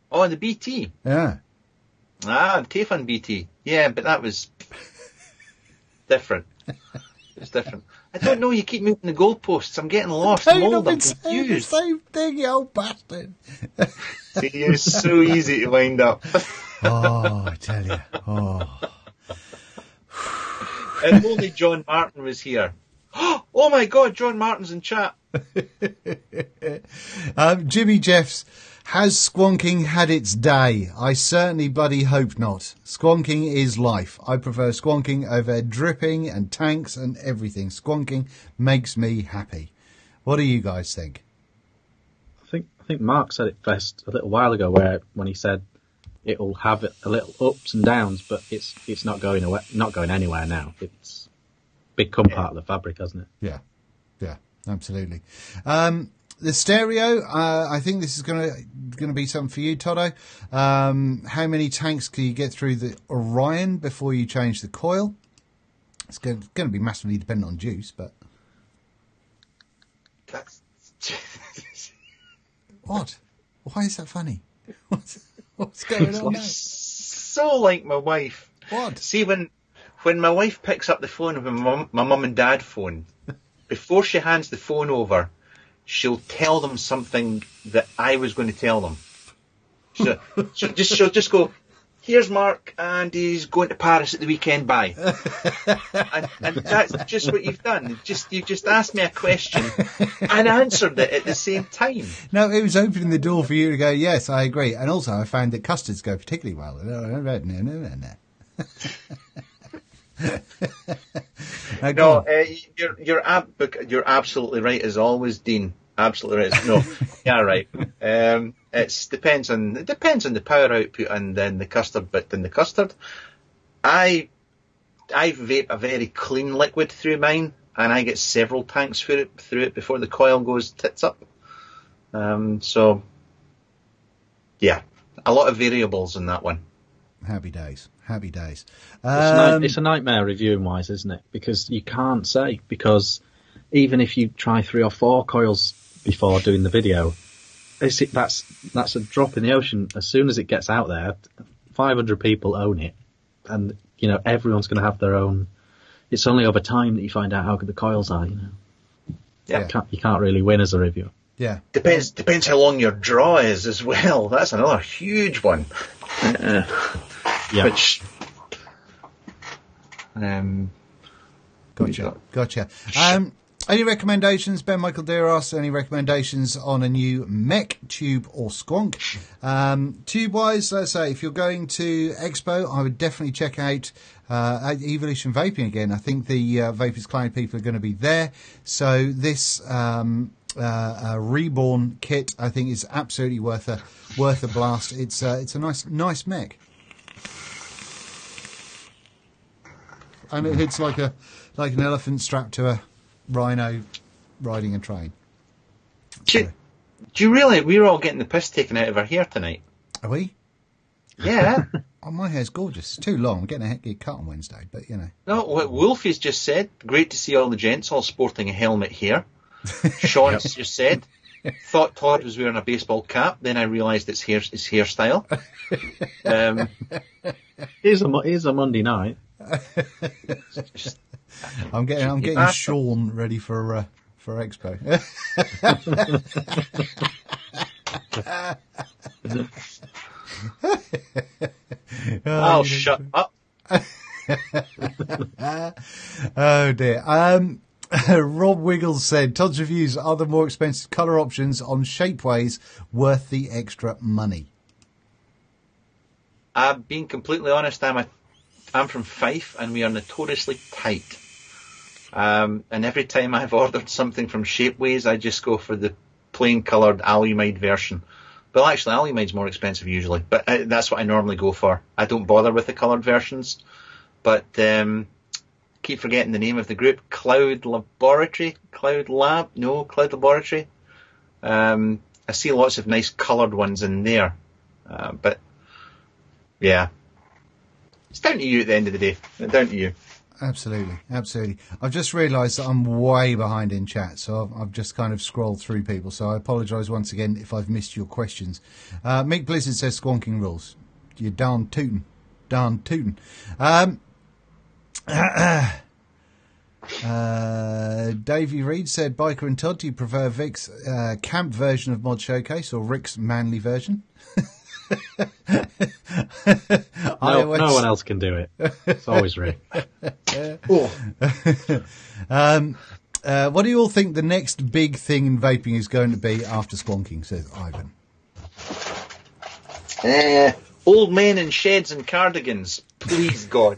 Oh, the BT. Yeah. The Teflon BT. Yeah, but that was different. It's different. I don't know. You keep moving the goalposts. I'm getting lost. I'm confused. The same thing, you old bastard. See, you're so easy to wind up. Oh, I tell you. Oh. If only John Martin was here. Oh my God, John Martin's in chat. Jimmy Jeffs, has squonking had its day? I certainly bloody hope not. Squonking is life. I prefer squonking over dripping and tanks and everything. Squonking makes me happy. What do you guys think? I think Mark said it best a little while ago, when he said it'll have a little ups and downs, but it's not going away, not going anywhere now. It's become part of the fabric, hasn't it? Yeah, absolutely. The stereo, I think this is going going to be something for you, Toto. How many tanks can you get through the Orion before you change the coil? It's going to be massively dependent on juice, but... What? Why is that funny? What's going on now? So like my wife. What? See, when my wife picks up the phone with my mum and dad phone, before she hands the phone over, she'll tell them something that I was going to tell them. She'll just go, here's Mark, and he's going to Paris at the weekend, bye. and that's just what you've done. You've just asked me a question and answered it at the same time. No, it was opening the door for you to go, yes, I agree. And also I found that custards go particularly well. No. You're absolutely right as always, Dean. Absolutely right. No, yeah, right. It depends on the power output and then the custard bit. In the custard, I vape a very clean liquid through mine, and I get several tanks through it before the coil goes tits up. So yeah, a lot of variables in that one. Happy days. It's a nightmare reviewing wise, isn't it? Because you can't say, because even if you try 3 or 4 coils before doing the video, that's a drop in the ocean. As soon as it gets out there, 500 people own it, and everyone's going to have their own. It's only over time that you find out how good the coils are. Yeah. You can't really win as a reviewer. Yeah, depends how long your draw is as well. That's another huge one. Yeah. Which, gotcha. Any recommendations? Ben Michael Deere asks, any recommendations on a new mech, tube or squonk? Tube-wise, let's say, if you're going to Expo, I would definitely check out Evolution Vaping again. I think the Vapers Client people are going to be there. So this Reborn kit, I think, is absolutely worth a blast. It's a nice mech. And it hits like an elephant strapped to a rhino riding a train. Do you really? We're all getting the piss taken out of our hair tonight. Are we? Yeah. Oh, my hair's gorgeous. It's too long. I'm getting a get cut on Wednesday, but No, what Wolfie's just said. Great to see all the gents all sporting a helmet here. Sean's just said. Thought Todd was wearing a baseball cap. Then I realised it's his hairstyle. Here's a Monday night. I'm getting Sean ready for Expo. Oh, shut up. Oh dear. Rob Wiggles said, Todd's reviews are the more expensive colour options on Shapeways worth the extra money? Being completely honest, I'm from Fife and we are notoriously tight. And every time I've ordered something from Shapeways, I just go for the plain coloured alumide version. Well, actually, alumide's more expensive usually, but that's what I normally go for. I don't bother with the coloured versions. But keep forgetting the name of the group. Cloud Laboratory. I see lots of nice coloured ones in there. But yeah, it's down to you at the end of the day. Down to you. Absolutely. I've just realised that I'm way behind in chat, so I've just kind of scrolled through people. So I apologise once again if I've missed your questions. Mick Blizzard says squonking rules. You're darn tootin'. Davey Reed said, Biker and Todd, do you prefer Vic's camp version of Mod Showcase or Rick's manly version? No one else can do it. It's always Rick. What do you all think the next big thing in vaping is going to be after squonking, says Ivan? Old men in sheds and cardigans. Please, God.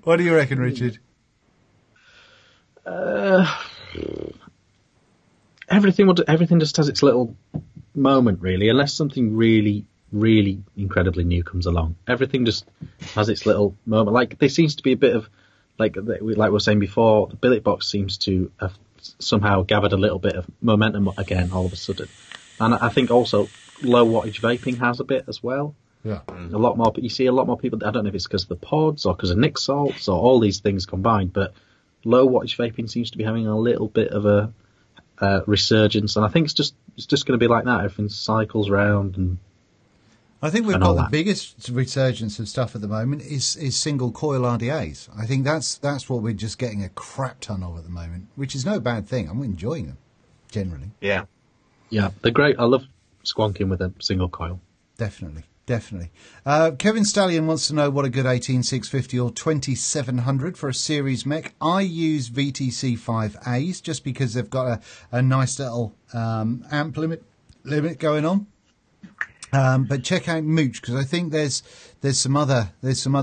What do you reckon, Richard? Everything just has its little moment, really, unless something really, really incredibly new comes along. Everything just has its little moment. Like there seems to be a bit of like we were saying before, the billet box seems to have somehow gathered a little bit of momentum again all of a sudden. And I think also low wattage vaping has a bit as well. Yeah. A lot more, you see a lot more people, I don't know if it's because of the pods or because of Nick salts or all these things combined, but low wattage vaping seems to be having a little bit of a resurgence, and I think it's just going to be like that. Everything cycles round, and I think we've got the biggest resurgence of stuff at the moment is single coil RDAs. I think that's what we're just getting a crap ton of at the moment, which is no bad thing. I'm enjoying them generally. Yeah, they're great. I love squonking with a single coil. Definitely. Kevin Stallion wants to know what a good 18650 or 2700 for a series mech. I use VTC 5As just because they've got a nice little amp limit going on. But check out Mooch, because I think there's some other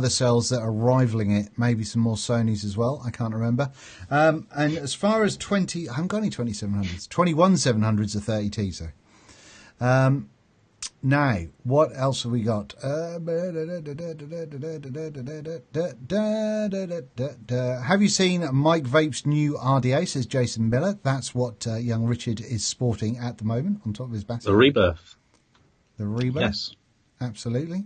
cells that are rivaling it. Maybe some more Sonys as well. I can't remember. And as far as I haven't got any 2700s. 21700s are 30T. So. Now, what else have we got? Have you seen Mike Vape's new RDA, says Jason Miller. That's what young Richard is sporting at the moment on top of his battery. The Rebirth. The Rebirth? Yes. Absolutely.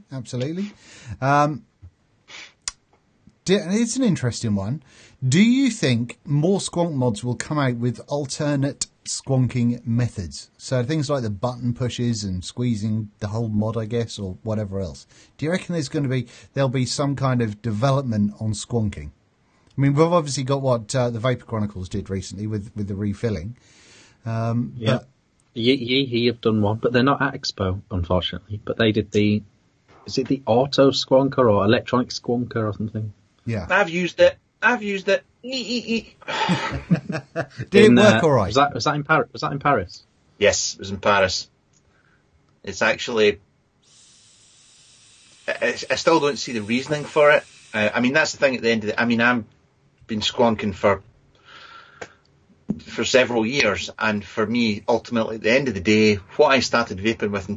It's an interesting one. Do you think more squonk mods will come out with alternate squonking methods? So things like the button pushes and squeezing the whole mod, I guess, or whatever else. Do you reckon there'll be some kind of development on squonking? I mean, we've obviously got what the Vapor Chronicles did recently with the refilling. Yeah. He have done one, but they're not at Expo, unfortunately. But they did is it the auto squonker or electronic squonker or something? Yeah. I've used it. Did it work all right? Was that in Paris? Was that in Paris? Yes, it was in Paris. It's actually, I still don't see the reasoning for it. I mean, that's the thing at the end of I've been squonking for several years, and for me, ultimately, at the end of the day, what I started vaping with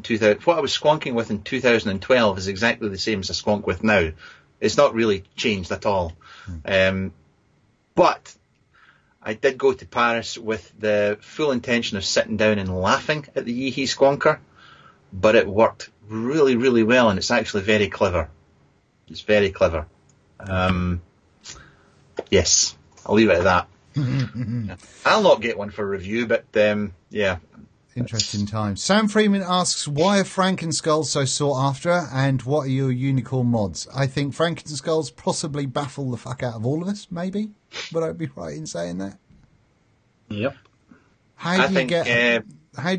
what I was squonking with in 2012 is exactly the same as I squonk with now. It's not really changed at all. But I did go to Paris with the full intention of sitting down and laughing at the Yee-Hee squonker, but it worked really, really well, and it's actually very clever. It's very clever. Yes, I'll leave it at that. I'll not get one for review, but yeah. Interesting times. Sam Freeman asks, why are Frankenskulls so sought after, and what are your unicorn mods? I think Frankenskulls possibly baffle the fuck out of all of us, maybe. Would I be right in saying that? Yep. How do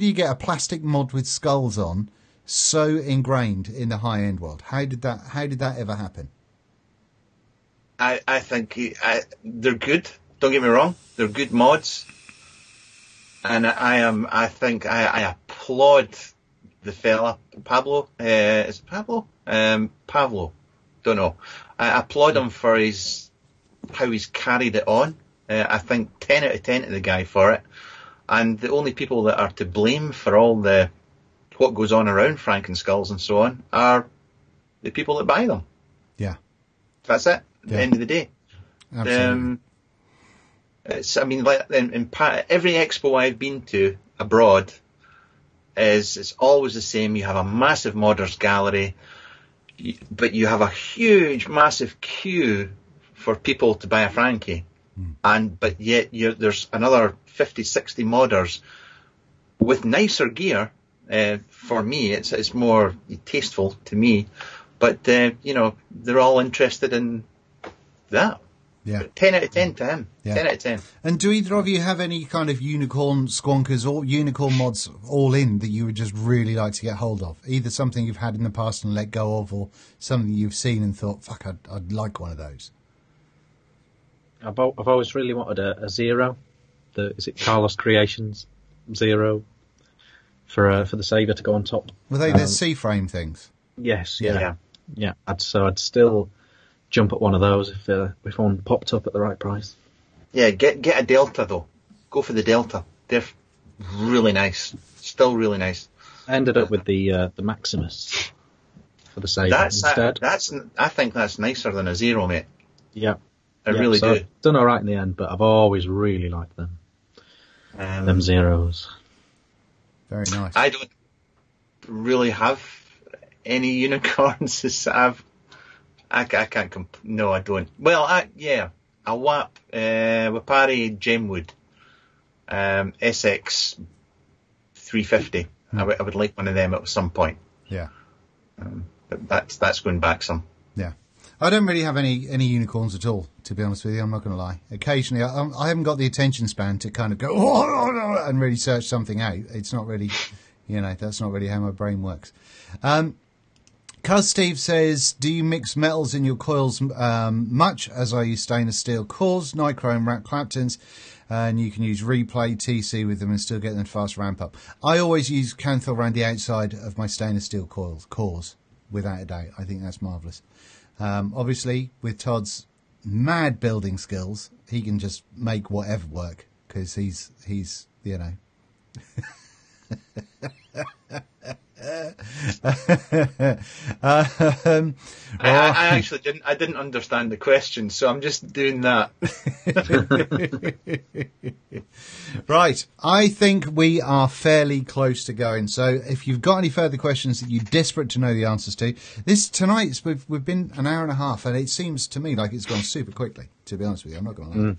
you get a plastic mod with skulls on so ingrained in the high-end world? How did that ever happen? I think they're good. Don't get me wrong. They're good mods. And I think I applaud the fella, Pablo. Is it Pablo? Pablo. Don't know. I applaud him for how he's carried it on. I think 10 out of 10 to the guy for it. And the only people that are to blame for all what goes on around Frankenskulls and so on are the people that buy them. Yeah. That's it. At the end of the day. Absolutely. Like every expo I've been to abroad it's always the same. You have a massive modders gallery, but you have a huge, massive queue for people to buy a Frankie, but yet there's another 50, 60 modders with nicer gear. For me, it's more tasteful to me, but they're all interested in that. Yeah. 10 out of 10 to him. Yeah. 10 out of 10. And do either of you have any kind of unicorn squonkers or unicorn mods all in that you would just really like to get hold of? Either something you've had in the past and let go of, or something you've seen and thought, fuck, I'd like one of those. I've always really wanted a Zero. Is it Carlos Creations Zero for the Saver to go on top? Were they the C-frame things? Yes. Yeah. I'd still jump at one of those if one popped up at the right price. Yeah, get a Delta though. Go for the Delta. They're really nice. Still really nice. I ended up with the Maximus for the Saver instead. I think that's nicer than a Zero, mate. Yeah. I really do. I've done all right in the end, but I've always really liked them. Them zeros. Very nice. I don't really have any unicorns. I can't. No, I don't. Well, a WAP Wapari Gemwood SX 350. I would like one of them at some point. Yeah. But that's going back some. Yeah. I don't really have any unicorns at all, to be honest with you. I'm not going to lie. Occasionally, I haven't got the attention span to kind of go and really search something out. It's not really, that's not really how my brain works. Cuz Steve says, do you mix metals in your coils much? As I use stainless steel cores, nichrome wrap Claptons, and you can use replay TC with them and still get them fast ramp up. I always use Canthil around the outside of my stainless steel cores, without a doubt. I think that's marvellous. Obviously, with Todd's mad building skills, he can just make whatever work, because he's I actually didn't understand the question, so I'm just doing that. Right, I think we are fairly close to going. So if you've got any further questions that you're desperate to know the answers to, we've been an hour and a half, and it seems to me like it's gone super quickly, to be honest with you. I'm not going to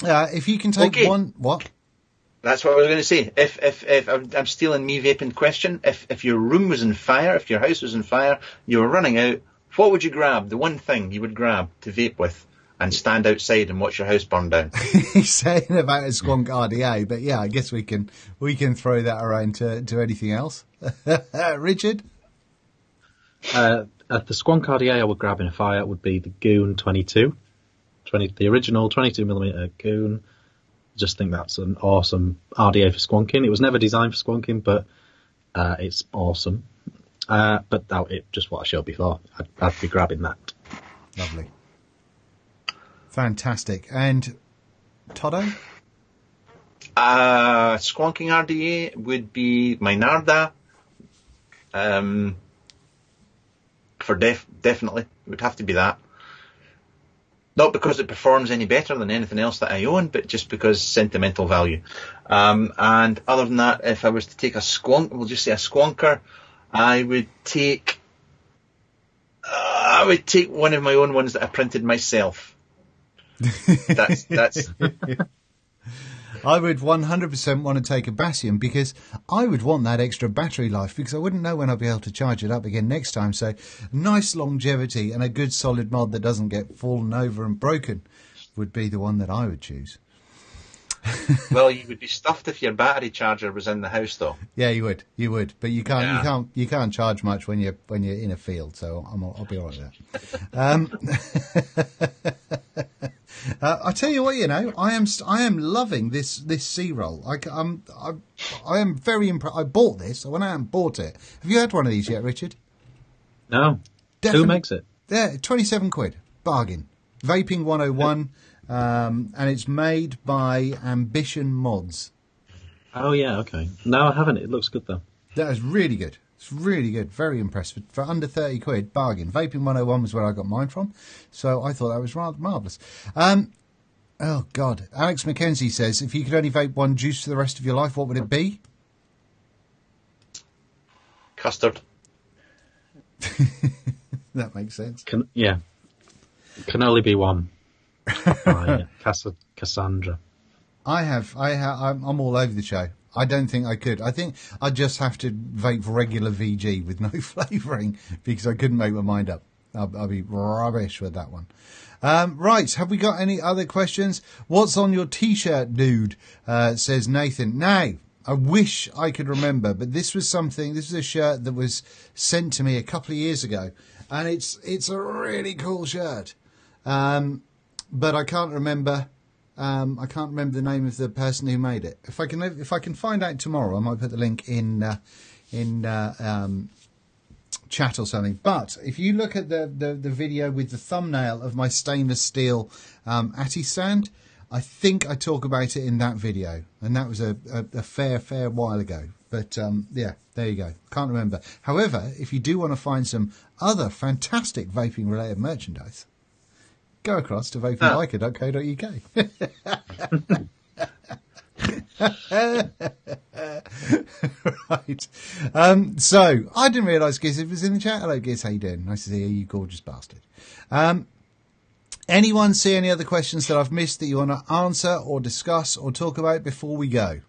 lie. If you can take one, what? That's what I was going to say. If I'm stealing me vaping question, if your room was on fire, if your house was on fire, you were running out, what would you grab? The one thing you would grab to vape with and stand outside and watch your house burn down? He's saying about a Squonk RDA, but yeah, I guess we can throw that around to anything else. Richard? The Squonk RDA I would grab in a fire would be the Goon 22. The original 22mm Goon. Just think that's an awesome RDA for squonking. It was never designed for squonking, but it's awesome. But just what I showed before. I'd be grabbing that. Lovely. Fantastic. And Toddo? Squonking RDA would be my Narda. Definitely. It would have to be that. Not because it performs any better than anything else that I own, but just because sentimental value. And other than that, if I was to take a squonk, we'll just say a squonker, I would take one of my own ones that I printed myself. That's. I would 100% want to take a Basium, because I would want that extra battery life, because I wouldn't know when I'll be able to charge it up again next time. So nice longevity and a good solid mod that doesn't get fallen over and broken would be the one that I would choose. Well, you would be stuffed if your battery charger was in the house, though. Yeah, you would, but you can't charge much when you're in a field. So I'll be all right with that. I tell you what, I am loving this C-roll. I am very impressed. I bought this. I went out and bought it. Have you had one of these yet, Richard? No. Who makes it? Yeah, 27 quid. Bargain. Vaping 101. And it's made by Ambition Mods. Oh, yeah, okay. No, I haven't. It looks good, though. That is really good. It's really good. Very impressed. For under 30 quid, bargain. Vaping 101 was where I got mine from. So I thought that was rather marvellous. Oh, God. Alex McKenzie says, if you could only vape one juice for the rest of your life, what would it be? Custard. That makes sense. Can only be one. Cassandra. I'm all over the show. I don't think I could. I think I'd just have to vape regular VG with no flavouring, because I couldn't make my mind up. I'll be rubbish with that one. Right, have we got any other questions? What's on your T-shirt, dude? Says Nathan. Now, I wish I could remember, but this was a shirt that was sent to me a couple of years ago, and it's a really cool shirt. But I can't remember. I can't remember the name of the person who made it. If I can find out tomorrow, I might put the link in chat or something. But if you look at the video with the thumbnail of my stainless steel Atty stand, I think I talk about it in that video, and that was a fair while ago. But yeah, there you go. Can't remember. However, if you do want to find some other fantastic vaping related merchandise, go across to vapingbiker.co.uk. Right. So, I didn't realise Giz was in the chat. Hello, Giz. How you doing? Nice to see you, you gorgeous bastard. Anyone see any other questions that I've missed that you want to answer or discuss or talk about before we go?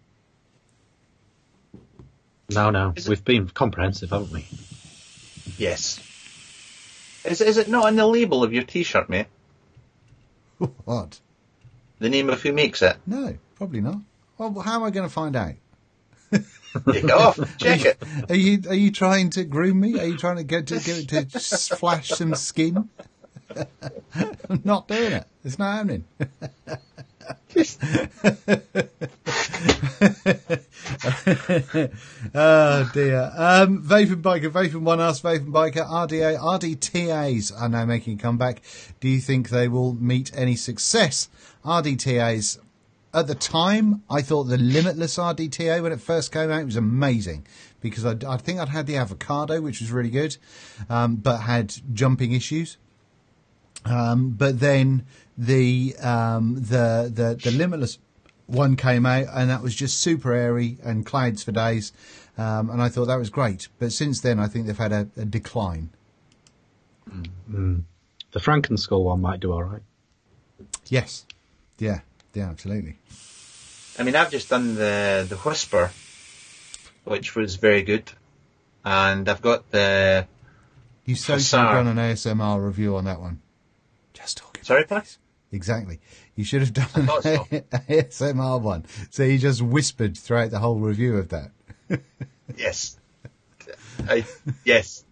No. We've been comprehensive, haven't we? Yes. Is it not on the label of your T-shirt, mate? What? The name of who makes it? No, probably not. Well, how am I going to find out? Take it off. Check it. Are you trying to groom me? Are you trying to get to flash some skin? I'm not doing it. It's not happening. Oh dear. Vaping Biker, Vaping One asks Vaping Biker, RDTAs are now making a comeback. Do you think they will meet any success? RDTAs, at the time, I thought the Limitless RDTA, when it first came out, was amazing. Because I think I'd had the Avocado, which was really good, but had jumping issues. But then the Limitless one came out, and that was just super airy and clouds for days, and I thought that was great. But since then, I think they've had a decline. The Frankenskull one might do all right. Yes, yeah, absolutely. I mean, I've just done the Whisper, which was very good, and I've got the. You so should have done an ASMR review on that one. Just talking. Sorry, please. Exactly. You should have done an ASMR one. So you just whispered throughout the whole review of that. Yes. Yes.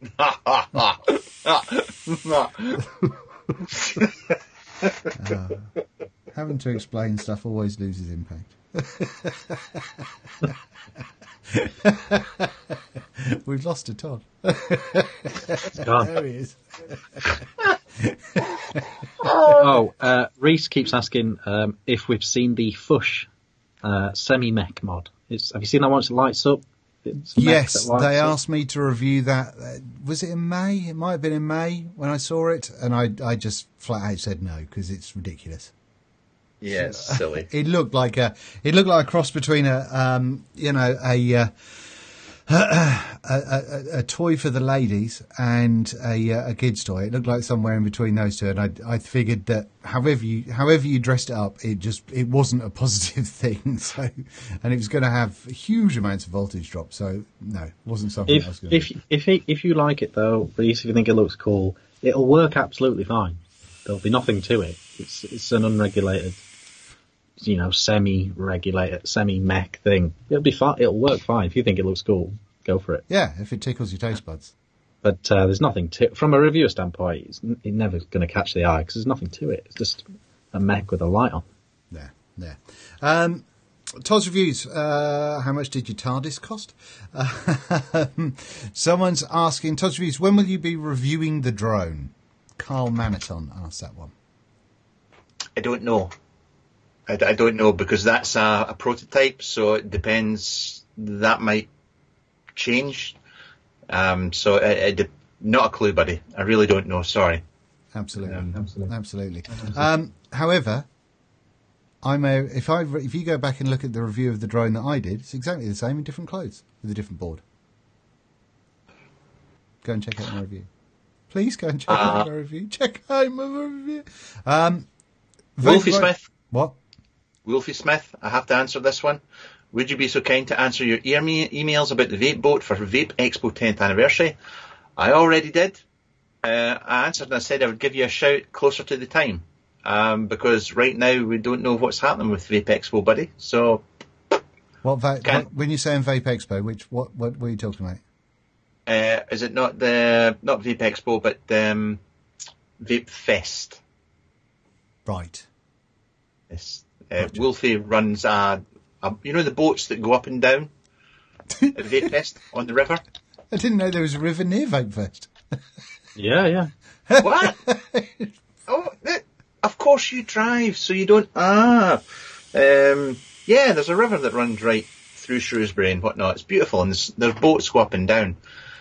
Having to explain stuff always loses impact. We've lost a Todd. There he is. Reese keeps asking if we've seen the Fush semi-mech mod. Have you seen that once it lights up? Yes, they asked me to review that. Was it in May? It might have been in May when I saw it, and I just flat out said no because it's ridiculous. Yeah, it's silly. It looked like a cross between a toy for the ladies and a kid's toy. It looked like somewhere in between those two, and I figured that however you dressed it up, it wasn't a positive thing. So, and it was going to have huge amounts of voltage drop. So no, it wasn't something I was going to do. If you like it though, Reese, if you think it looks cool, it'll work absolutely fine. There'll be nothing to it. It's an unregulated, semi-regulated, semi-mech thing. It'll be fine. It'll work fine. If you think it looks cool, go for it. Yeah, if it tickles your taste buds. But there's nothing from a reviewer standpoint. It's never going to catch the eye because there's nothing to it. It's just a mech with a light on. Yeah. Todd's reviews. How much did your TARDIS cost? Someone's asking Todd's reviews. When will you be reviewing the drone? Carl Maniton asked that one. I don't know. I don't know because that's a prototype, so it depends. That might change. So not a clue, buddy. I really don't know. Sorry. Absolutely. However, if you go back and look at the review of the drone that I did, it's exactly the same in different clothes with a different board. Go and check out my review. Please go and check out my review. Check out my review. Wolfie Smith. What? Wolfie Smith. I have to answer this one. Would you be so kind to answer your emails about the vape boat for Vape Expo 10th anniversary? I already did. I answered and I said I would give you a shout closer to the time. Because right now we don't know what's happening with Vape Expo, buddy. So, when you're saying Vape Expo, what were you talking about? Is it not Vape Expo, but Vape Fest? Right. Yes. Wolfie runs the boats that go up and down at Vape Fest on the river. I didn't know there was a river near Vape Fest. Yeah. What? Of course you drive, so you don't. Yeah, there's a river that runs right through Shrewsbury and whatnot. It's beautiful, and there's boats go up and down.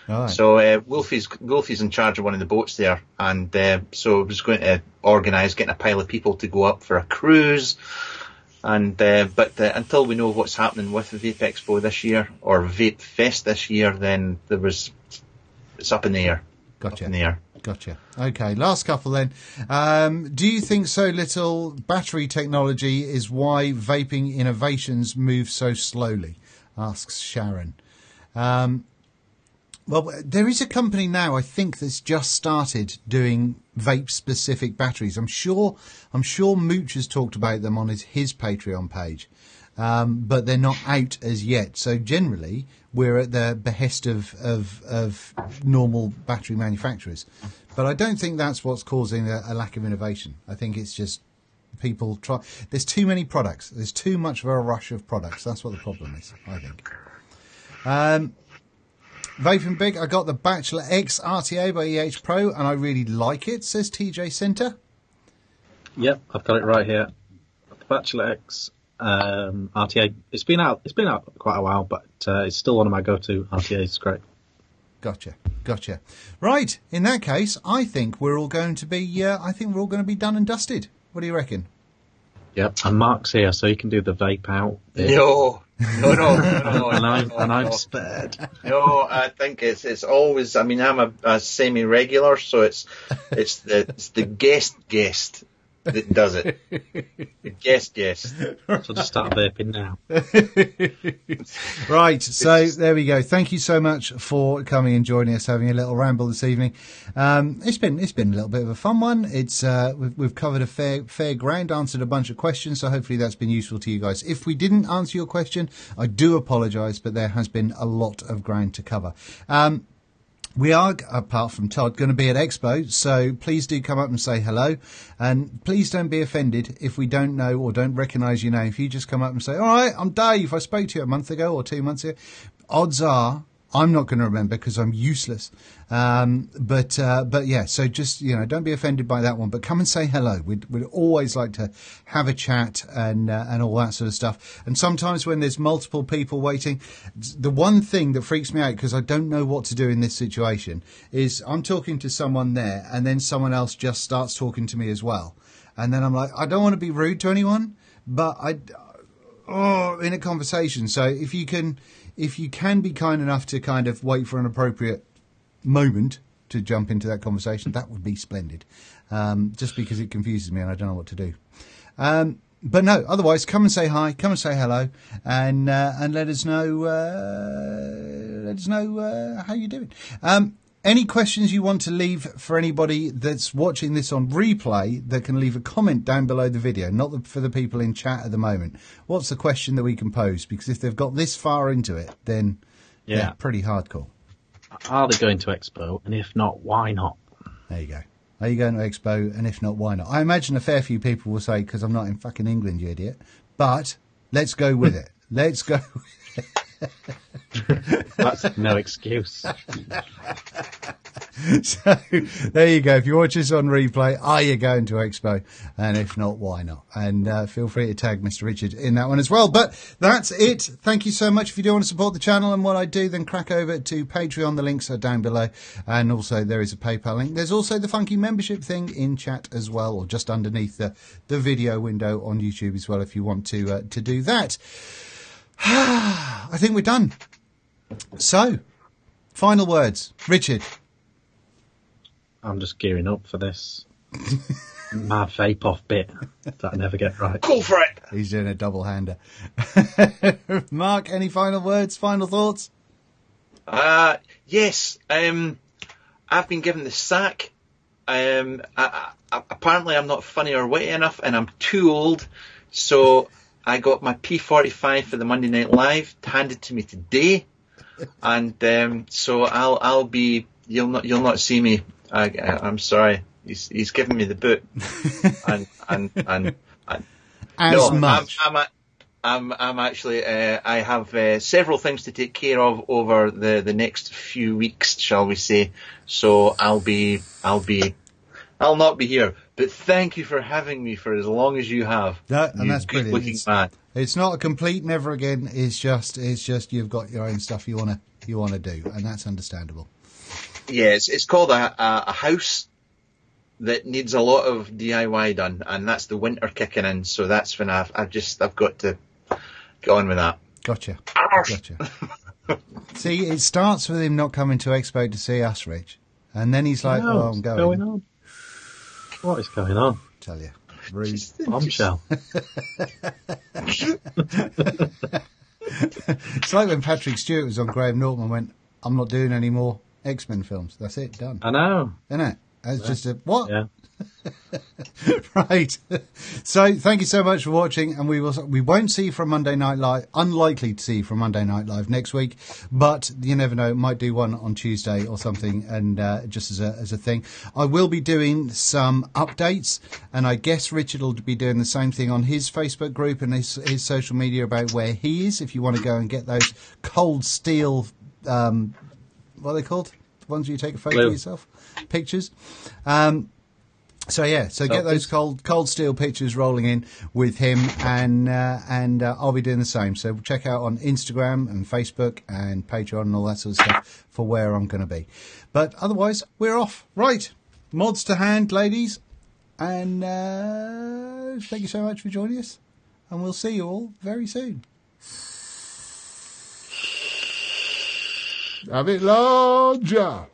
Right. So Wolfie's in charge of one of the boats there, and so I was going to organise getting a pile of people to go up for a cruise. And but until we know what's happening with the Vape Expo this year or Vape Fest this year, then it's up in the air. Gotcha. Up in the air. Gotcha. Okay, last couple then. Do you think so little battery technology is why vaping innovations move so slowly? Asks Sharon. Well, there is a company now, I think, that's just started doing vape-specific batteries. I'm sure Mooch has talked about them on his Patreon page, but they're not out as yet. So generally, we're at the behest of normal battery manufacturers. But I don't think that's what's causing a lack of innovation. I think it's just people try. There's too many products. There's too much of a rush of products. That's what the problem is, I think. Vaping Big, I got the Bachelor X RTA by EH Pro, and I really like it, says TJ Center. Yep, I've got it right here. The Bachelor X RTA. It's been out quite a while, but it's still one of my go-to RTAs. It's great. Gotcha. Right, in that case, I think we're all going to be done and dusted. What do you reckon? Yep, and Mark's here, so he can do the vape out bit. No. and I'm spared. No, I think it's always. I mean, I'm a semi-regular, so it's the guest that does it. The guest. So just start vaping now. Right, so there we go. Thank you so much for coming and joining us, having a little ramble this evening. It's been a little bit of a fun one. It's we've covered a fair ground, answered a bunch of questions, so hopefully that's been useful to you guys. If we didn't answer your question, I do apologise, but there has been a lot of ground to cover. We are, apart from Todd, going to be at Expo, so please do come up and say hello. And please don't be offended if we don't know or don't recognise your name. If you just come up and say, all right, I'm Dave, I spoke to you a month ago or 2 months ago, odds are I'm not going to remember because I'm useless. But yeah, so just, don't be offended by that one, but come and say hello. We'd always like to have a chat and all that sort of stuff. And sometimes when there's multiple people waiting, the one thing that freaks me out, because I don't know what to do in this situation, is I'm talking to someone there and then someone else just starts talking to me as well. And then I'm like, I don't want to be rude to anyone, but in a conversation. So if you can be kind enough to kind of wait for an appropriate moment to jump into that conversation, that would be splendid. Just because it confuses me and I don't know what to do. But no, otherwise, come and say hi, come and say hello, and let us know how you're doing. Any questions you want to leave for anybody that's watching this on replay that can leave a comment down below the video, not for the people in chat at the moment. What's the question that we can pose? Because if they've got this far into it, then they're pretty hardcore. Are they going to Expo? And if not, why not? There you go. Are you going to Expo? And if not, why not? I imagine a fair few people will say, because I'm not in fucking England, you idiot. But let's go with it. Let's go with it. That's no excuse. So there you go. If you watch this on replay, are you going to Expo? And if not, why not? And feel free to tag Mr. Richard in that one as well. But that's it. Thank you so much. If you do want to support the channel and what I do, then crack over to Patreon. The links are down below. And also there is a PayPal link. There's also the funky membership thing in chat as well, or just underneath the video window on YouTube as well, if you want to do that. I think we're done. So, final words. Richard. I'm just gearing up for this. My vape off bit that I never get right. Go for it! He's doing a double-hander. Mark, any final words, final thoughts? Yes. I've been given the sack. Apparently I'm not funny or witty enough, and I'm too old, so I got my P45 for the Monday Night Live handed to me today, and so I'll be. You'll not see me. I'm sorry. He's given me the boot, and as much. I'm actually. I have several things to take care of over the next few weeks, shall we say? So I'll not be here. But thank you for having me for as long as you have. And that's brilliant. Looking man. It's not a complete never again. It's just you've got your own stuff you wanna do, and that's understandable. Yeah, it's called a house that needs a lot of DIY done, and that's the winter kicking in. So that's when I've got to get on with that. Gotcha. See, it starts with him not coming to Expo to see us, Rich, and then he's like, "Oh, I'm going." Going on? What is going on? Tell you, rude. Bombshell. It's like when Patrick Stewart was on Graham Norton and went, "I'm not doing any more X-Men films. That's it, done." I know. Isn't it? That's just a what? Yeah. Right. So thank you so much for watching, and we won't see you from Monday Night Live. Unlikely to see you from Monday Night Live next week, but you never know. Might do one on Tuesday or something, and just as a thing, I will be doing some updates, and I guess Richard will be doing the same thing on his Facebook group and his social media about where he is. If you want to go and get those cold steel, what are they called? The ones where you take a photo of yourself, pictures. So get those cold steel pictures rolling in with him, and I'll be doing the same. So check out on Instagram and Facebook and Patreon and all that sort of stuff for where I'm going to be. But otherwise, we're off. Right, mods to hand, ladies, and thank you so much for joining us, and we'll see you all very soon. A bit larger.